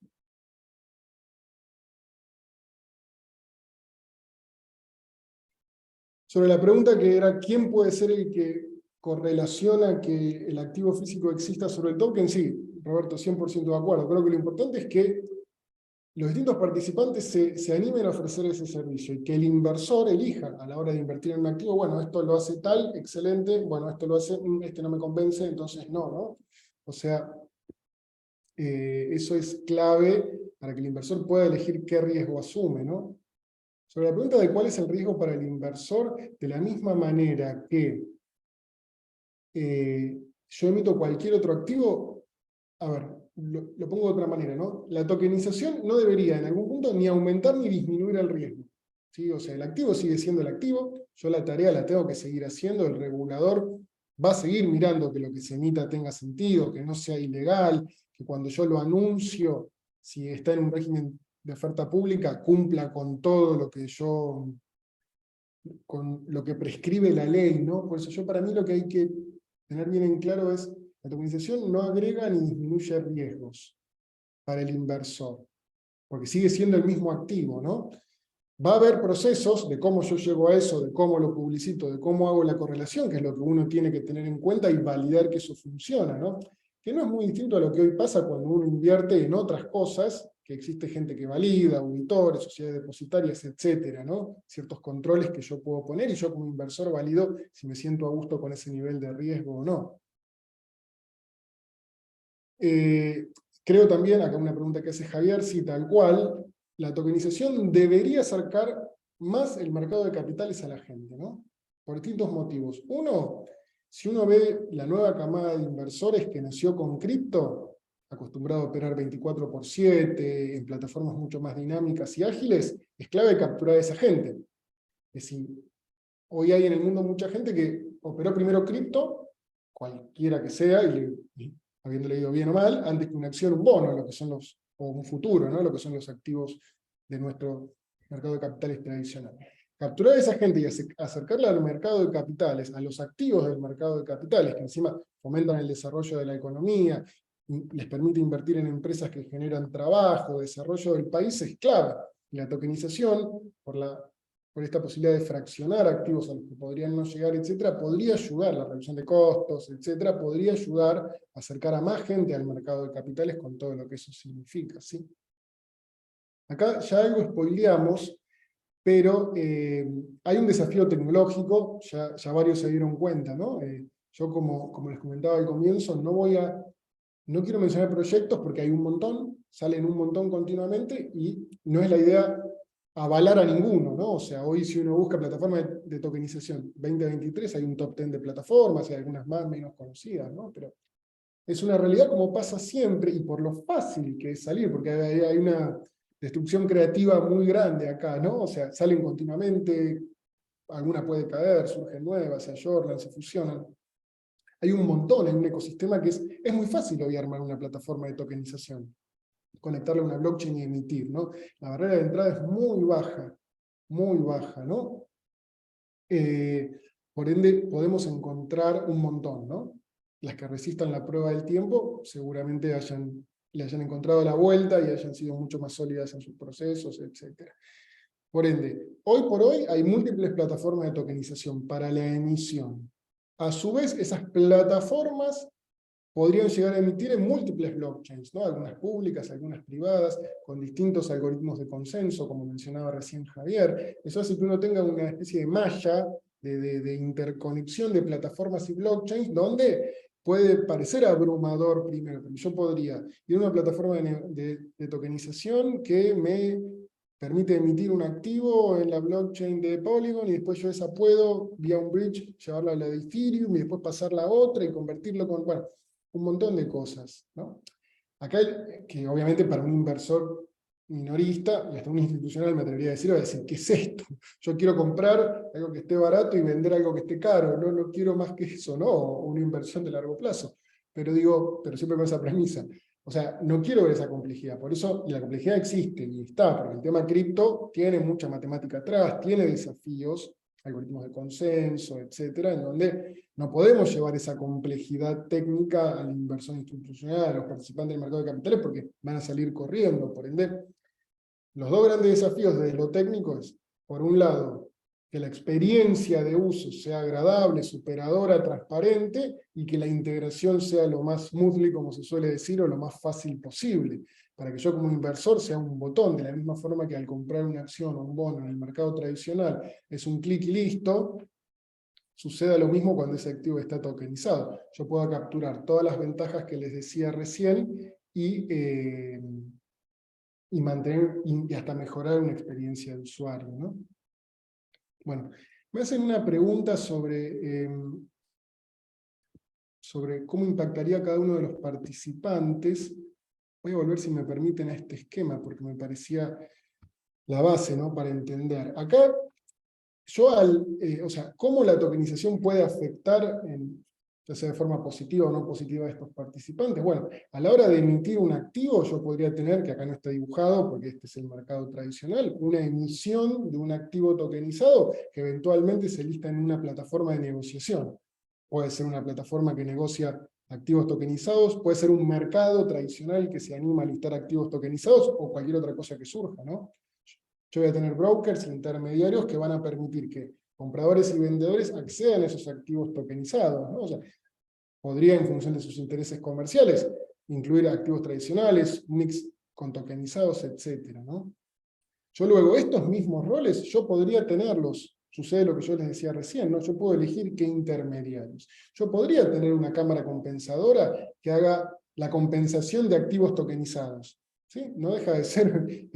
Sobre la pregunta que era, ¿quién puede ser el que correlaciona que el activo físico exista sobre el token? Sí, Roberto, 100% de acuerdo. Creo que lo importante es que los distintos participantes se animen a ofrecer ese servicio y que el inversor elija a la hora de invertir en un activo, bueno, esto lo hace tal, excelente, bueno, esto lo hace, este no me convence, entonces no, ¿no? O sea, eso es clave para que el inversor pueda elegir qué riesgo asume, ¿no? Sobre la pregunta de cuál es el riesgo para el inversor, de la misma manera que yo emito cualquier otro activo, a ver, lo pongo de otra manera, ¿no? La tokenización no debería en algún punto ni aumentar ni disminuir el riesgo, ¿sí? O sea, el activo sigue siendo el activo, yo la tarea la tengo que seguir haciendo, el regulador va a seguir mirando que lo que se emita tenga sentido, que no sea ilegal, que cuando yo lo anuncio, si está en un régimen de oferta pública, cumpla con todo lo que con lo que prescribe la ley, ¿no? Por eso para mí lo que hay que tener bien en claro es, la tokenización no agrega ni disminuye riesgos para el inversor, porque sigue siendo el mismo activo, ¿no? Va a haber procesos de cómo yo llego a eso, de cómo lo publicito, de cómo hago la correlación, que es lo que uno tiene que tener en cuenta y validar que eso funciona, ¿no? Que no es muy distinto a lo que hoy pasa cuando uno invierte en otras cosas, que existe gente que valida, auditores, sociedades depositarias, etcétera, ¿no? Ciertos controles que yo puedo poner y yo como inversor valido si me siento a gusto con ese nivel de riesgo o no. Creo también, acá una pregunta que hace Javier, sí, tal cual, la tokenización debería acercar más el mercado de capitales a la gente, ¿no? Por distintos motivos. Uno, si uno ve la nueva camada de inversores que nació con cripto, acostumbrado a operar 24/7, en plataformas mucho más dinámicas y ágiles, es clave capturar a esa gente. Es decir, hoy hay en el mundo mucha gente que operó primero cripto, cualquiera que sea, y habiéndole ido bien o mal, antes que una acción, un bono, lo que son o un futuro, ¿no? Lo que son los activos de nuestro mercado de capitales tradicional. Capturar a esa gente y acercarla al mercado de capitales, a los activos del mercado de capitales, que encima fomentan el desarrollo de la economía, les permite invertir en empresas que generan trabajo, desarrollo del país, es clave. Y la tokenización, por esta posibilidad de fraccionar activos a los que podrían no llegar, etcétera, podría ayudar, la reducción de costos, etcétera, podría ayudar a acercar a más gente al mercado de capitales con todo lo que eso significa, ¿sí? Acá ya algo spoileamos, pero hay un desafío tecnológico, ya varios se dieron cuenta, ¿no? Yo como les comentaba al comienzo, no quiero mencionar proyectos porque hay un montón, salen un montón continuamente y no es la idea avalar a ninguno, ¿no? O sea, hoy si uno busca plataformas de tokenización 2023 hay un top 10 de plataformas, hay algunas más menos conocidas, ¿no? Pero es una realidad como pasa siempre y por lo fácil que es salir, porque hay una destrucción creativa muy grande acá, ¿no? O sea, salen continuamente, alguna puede caer, surgen nuevas, se ayornan, se fusionan. Hay un montón, hay un ecosistema que es muy fácil hoy armar una plataforma de tokenización, conectarla a una blockchain y emitir, ¿no? La barrera de entrada es muy baja, ¿no? Por ende, podemos encontrar un montón, ¿no? Las que resistan la prueba del tiempo seguramente le hayan encontrado la vuelta y hayan sido mucho más sólidas en sus procesos, etc. Por ende, hoy por hoy hay múltiples plataformas de tokenización para la emisión. A su vez, esas plataformas podrían llegar a emitir en múltiples blockchains, ¿no? Algunas públicas, algunas privadas, con distintos algoritmos de consenso, como mencionaba recién Javier. Eso hace que uno tenga una especie de malla de interconexión de plataformas y blockchains, donde puede parecer abrumador primero, pero yo podría ir a una plataforma de tokenización que me permite emitir un activo en la blockchain de Polygon y después yo esa puedo, vía un bridge, llevarla a la de Ethereum y después pasarla a otra y convertirlo con, bueno, un montón de cosas, ¿no? Acá, que obviamente para un inversor minorista y hasta un institucional me atrevería a decir, ¿qué es esto? Yo quiero comprar algo que esté barato y vender algo que esté caro, no quiero más que eso, ¿no? Una inversión de largo plazo. pero siempre con esa premisa. O sea, no quiero ver esa complejidad, por eso, y la complejidad existe, y está, porque el tema cripto tiene mucha matemática atrás, tiene desafíos, algoritmos de consenso, etcétera, en donde no podemos llevar esa complejidad técnica al inversor institucional, a los participantes del mercado de capitales, porque van a salir corriendo. Por ende, los dos grandes desafíos desde lo técnico es, por un lado, que la experiencia de uso sea agradable, superadora, transparente, y que la integración sea lo más smoothly, como se suele decir, o lo más fácil posible, para que yo como inversor sea un botón, de la misma forma que al comprar una acción o un bono en el mercado tradicional es un clic y listo, suceda lo mismo cuando ese activo está tokenizado. Yo puedo capturar todas las ventajas que les decía recién y mantener y hasta mejorar una experiencia de usuario, ¿no? Bueno, me hacen una pregunta sobre cómo impactaría cada uno de los participantes. Voy a volver, si me permiten, a este esquema, porque me parecía la base, ¿no?, para entender. Acá, o sea, cómo la tokenización puede afectar, ya sea de forma positiva o no positiva, a estos participantes. Bueno, a la hora de emitir un activo, yo podría tener, que acá no está dibujado, porque este es el mercado tradicional, una emisión de un activo tokenizado que eventualmente se lista en una plataforma de negociación. Puede ser una plataforma que negocia activos tokenizados, puede ser un mercado tradicional que se anima a listar activos tokenizados, o cualquier otra cosa que surja, ¿no? Yo voy a tener brokers intermediarios que van a permitir que compradores y vendedores accedan a esos activos tokenizados, ¿no? O sea, podría, en función de sus intereses comerciales, incluir activos tradicionales, mix con tokenizados, etcétera, ¿no? Yo luego, estos mismos roles, yo podría tenerlos. Sucede lo que yo les decía recién, ¿no? Yo puedo elegir qué intermediarios. Yo podría tener una cámara compensadora que haga la compensación de activos tokenizados, ¿sí? No deja de ser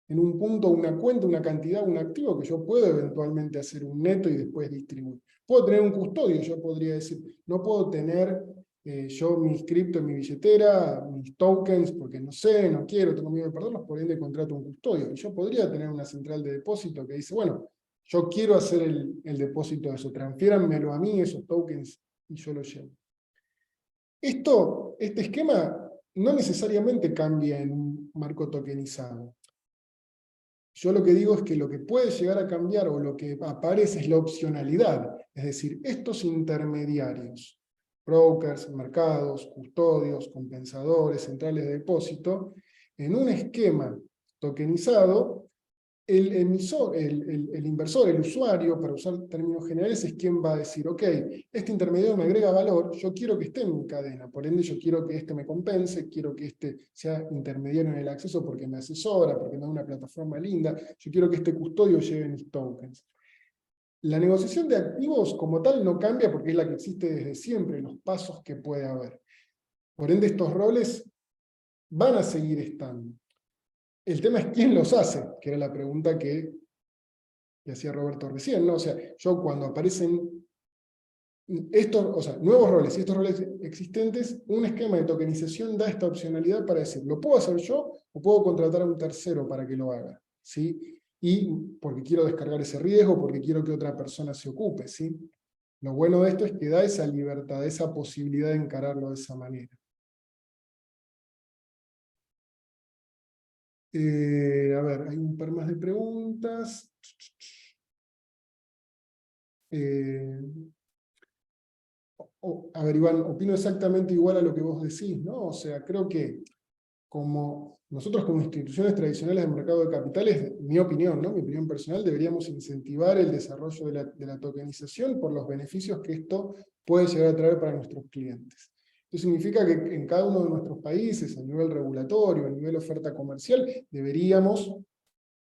en un punto una cuenta, una cantidad, un activo que yo puedo eventualmente hacer un neto y después distribuir. Puedo tener un custodio, yo podría decir, no puedo tener yo mis cripto en mi billetera, mis tokens, porque no sé, no quiero, tengo miedo de perderlos, por ende contrato un custodio. Y yo podría tener una central de depósito que dice, bueno, yo quiero hacer el depósito de eso, transfiéranmelo a mí, esos tokens, y yo lo llevo. Este esquema no necesariamente cambia en un marco tokenizado. Yo lo que digo es que lo que puede llegar a cambiar o lo que aparece es la opcionalidad, es decir, estos intermediarios, brokers, mercados, custodios, compensadores, centrales de depósito, en un esquema tokenizado, el emisor, el inversor, el usuario, para usar términos generales, es quien va a decir, ok, este intermediario me agrega valor, yo quiero que esté en mi cadena, por ende yo quiero que este me compense, quiero que este sea intermediario en el acceso porque me asesora, porque me da una plataforma linda, yo quiero que este custodio lleve mis tokens. La negociación de activos como tal no cambia porque es la que existe desde siempre, los pasos que puede haber. Por ende estos roles van a seguir estando. El tema es quién los hace, que era la pregunta que hacía Roberto recién, ¿no? O sea, yo cuando aparecen estos, o sea, nuevos roles y estos roles existentes, un esquema de tokenización da esta opcionalidad para decir, ¿lo puedo hacer yo o puedo contratar a un tercero para que lo haga? ¿Sí? Y porque quiero descargar ese riesgo, porque quiero que otra persona se ocupe, ¿sí? Lo bueno de esto es que da esa libertad, esa posibilidad de encararlo de esa manera. A ver, hay un par más de preguntas. A ver, Iván, opino exactamente igual a lo que vos decís, ¿no? O sea, creo que como nosotros como instituciones tradicionales del mercado de capitales, mi opinión, ¿no?, mi opinión personal, deberíamos incentivar el desarrollo de la tokenización por los beneficios que esto puede llegar a traer para nuestros clientes. Esto significa que en cada uno de nuestros países, a nivel regulatorio, a nivel oferta comercial, deberíamos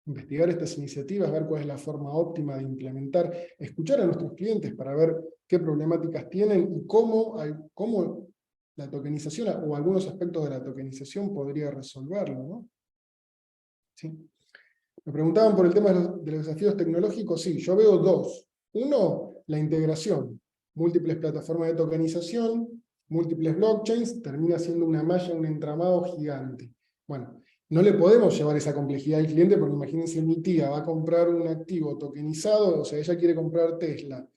investigar estas iniciativas, ver cuál es la forma óptima de implementar, escuchar a nuestros clientes para ver qué problemáticas tienen y cómo la tokenización o algunos aspectos de la tokenización podría resolverlo, ¿no? ¿Sí? Me preguntaban por el tema de los desafíos tecnológicos. Sí, yo veo dos. Uno, la integración. Múltiples plataformas de tokenización, múltiples blockchains, termina siendo una malla, un entramado gigante. Bueno, no le podemos llevar esa complejidad al cliente, porque imagínense, mi tía va a comprar un activo tokenizado, o sea, ella quiere comprar Tesla.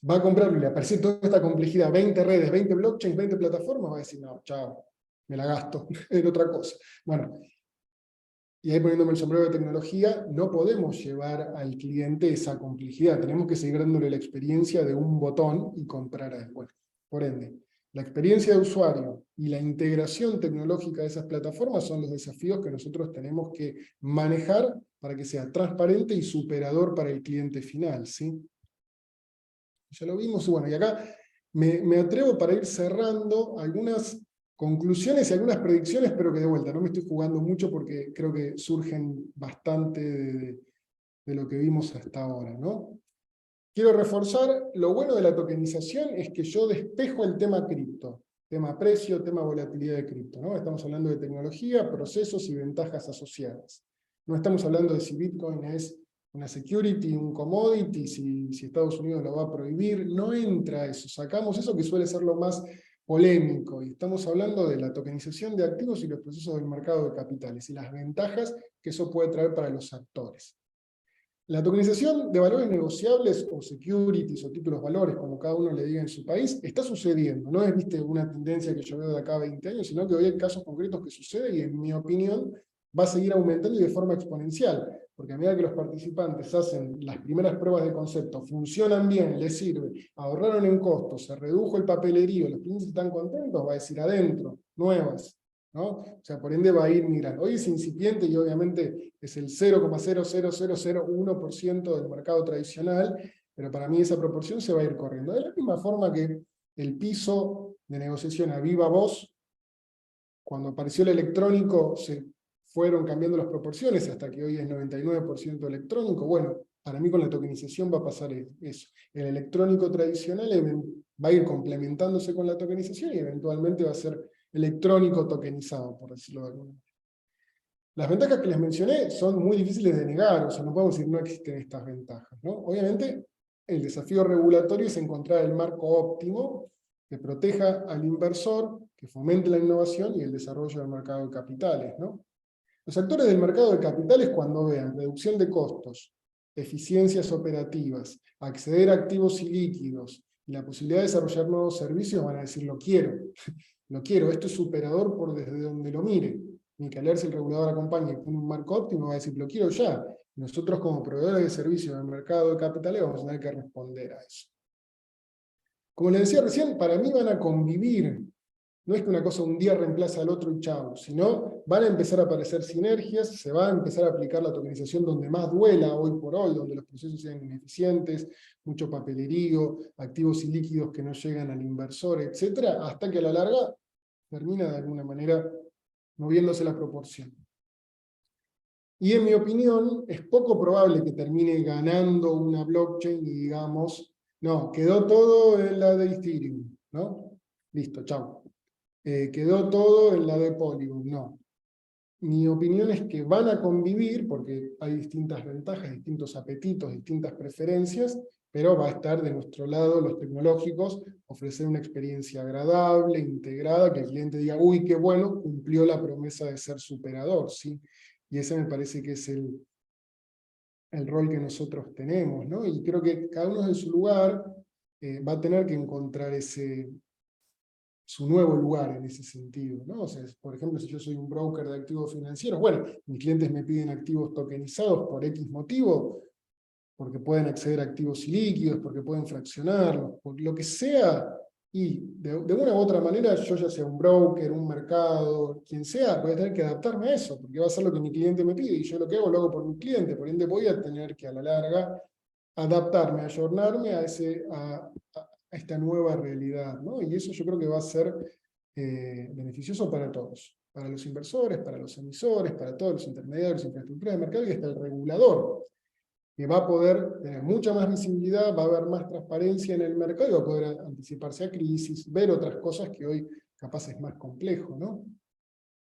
va a comprarlo y le aparece toda esta complejidad, 20 redes, 20 blockchains, 20 plataformas, va a decir, no, chao, me la gasto en otra cosa. Bueno, y ahí poniéndome el sombrero de tecnología, no podemos llevar al cliente esa complejidad, tenemos que seguir dándole la experiencia de un botón y comprar a él. Bueno, por ende, la experiencia de usuario y la integración tecnológica de esas plataformas son los desafíos que nosotros tenemos que manejar para que sea transparente y superador para el cliente final, ¿sí? Ya lo vimos, y bueno, y acá me atrevo para ir cerrando algunas conclusiones y algunas predicciones, pero que de vuelta no me estoy jugando mucho porque creo que surgen bastante de lo que vimos hasta ahora, ¿no? Quiero reforzar, lo bueno de la tokenización es que yo despejo el tema cripto, tema precio, tema volatilidad de cripto, ¿no? Estamos hablando de tecnología, procesos y ventajas asociadas. No estamos hablando de si Bitcoin es una security, un commodity, si Estados Unidos lo va a prohibir, no entra eso, sacamos eso que suele ser lo más polémico, y estamos hablando de la tokenización de activos y los procesos del mercado de capitales, y las ventajas que eso puede traer para los actores. La tokenización de valores negociables, o securities, o títulos valores, como cada uno le diga en su país, está sucediendo. No es, viste, una tendencia que yo veo de acá a 20 años, sino que hoy hay casos concretos que suceden, y en mi opinión va a seguir aumentando y de forma exponencial, porque a medida que los participantes hacen las primeras pruebas de concepto, funcionan bien, les sirve, ahorraron en costos, se redujo el papelerío, los clientes están contentos, va a decir adentro, nuevas, ¿no? O sea, por ende va a ir migrando. Hoy es incipiente y obviamente es el 0,00001% del mercado tradicional, pero para mí esa proporción se va a ir corriendo. De la misma forma que el piso de negociación a viva voz, cuando apareció el electrónico, se fueron cambiando las proporciones hasta que hoy es 99% electrónico. Bueno, para mí con la tokenización va a pasar eso. El electrónico tradicional va a ir complementándose con la tokenización y eventualmente va a ser electrónico tokenizado, por decirlo de alguna manera. Las ventajas que les mencioné son muy difíciles de negar, o sea, no podemos decir no existen estas ventajas, ¿no? Obviamente, el desafío regulatorio es encontrar el marco óptimo que proteja al inversor, que fomente la innovación y el desarrollo del mercado de capitales, ¿no? Los actores del mercado de capitales, cuando vean reducción de costos, eficiencias operativas, acceder a activos y líquidos, y la posibilidad de desarrollar nuevos servicios, van a decir, lo quiero, esto es superador por desde donde lo mire. Ni que leer si el regulador acompaña y pone un marco óptimo, va a decir, lo quiero ya. Nosotros como proveedores de servicios en el mercado de capitales vamos a tener que responder a eso. Como les decía recién, para mí van a convivir. No es que una cosa un día reemplaza al otro y chao, sino van a empezar a aparecer sinergias, se va a empezar a aplicar la tokenización donde más duela hoy por hoy, donde los procesos sean ineficientes, mucho papelerío, activos y líquidos que no llegan al inversor, etcétera, hasta que a la larga termina de alguna manera moviéndose la proporción. Y en mi opinión, es poco probable que termine ganando una blockchain y digamos, no, quedó todo en la de Ethereum, ¿no? Listo, chao. Quedó todo en la de Polygon, no. Mi opinión es que van a convivir, porque hay distintas ventajas, distintos apetitos, distintas preferencias, pero va a estar de nuestro lado los tecnológicos, ofrecer una experiencia agradable, integrada, que el cliente diga, uy, qué bueno, cumplió la promesa de ser superador, ¿sí? Y ese me parece que es el rol que nosotros tenemos, ¿no? Y creo que cada uno en su lugar va a tener que encontrar su nuevo lugar en ese sentido, ¿no? O sea, por ejemplo, si yo soy un broker de activos financieros, bueno, mis clientes me piden activos tokenizados por X motivo, porque pueden acceder a activos ilíquidos, porque pueden fraccionarlos, por lo que sea, y de una u otra manera, yo ya sea un broker, un mercado, quien sea, voy a tener que adaptarme a eso, porque va a ser lo que mi cliente me pide, y yo lo que hago lo hago por mi cliente, por ende voy a tener que a la larga adaptarme, ayornarme a esta nueva realidad, ¿no? Y eso yo creo que va a ser beneficioso para todos, para los inversores, para los emisores, para todos los intermediarios, infraestructura de mercado, y hasta el regulador, que va a poder tener mucha más visibilidad, va a haber más transparencia en el mercado y va a poder anticiparse a crisis, ver otras cosas que hoy capaz es más complejo, ¿no?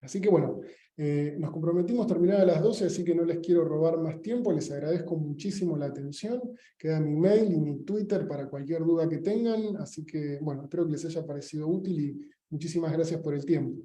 Así que bueno, nos comprometimos a terminar a las 12, así que no les quiero robar más tiempo, les agradezco muchísimo la atención, queda mi mail y mi Twitter para cualquier duda que tengan, así que bueno, espero que les haya parecido útil y muchísimas gracias por el tiempo.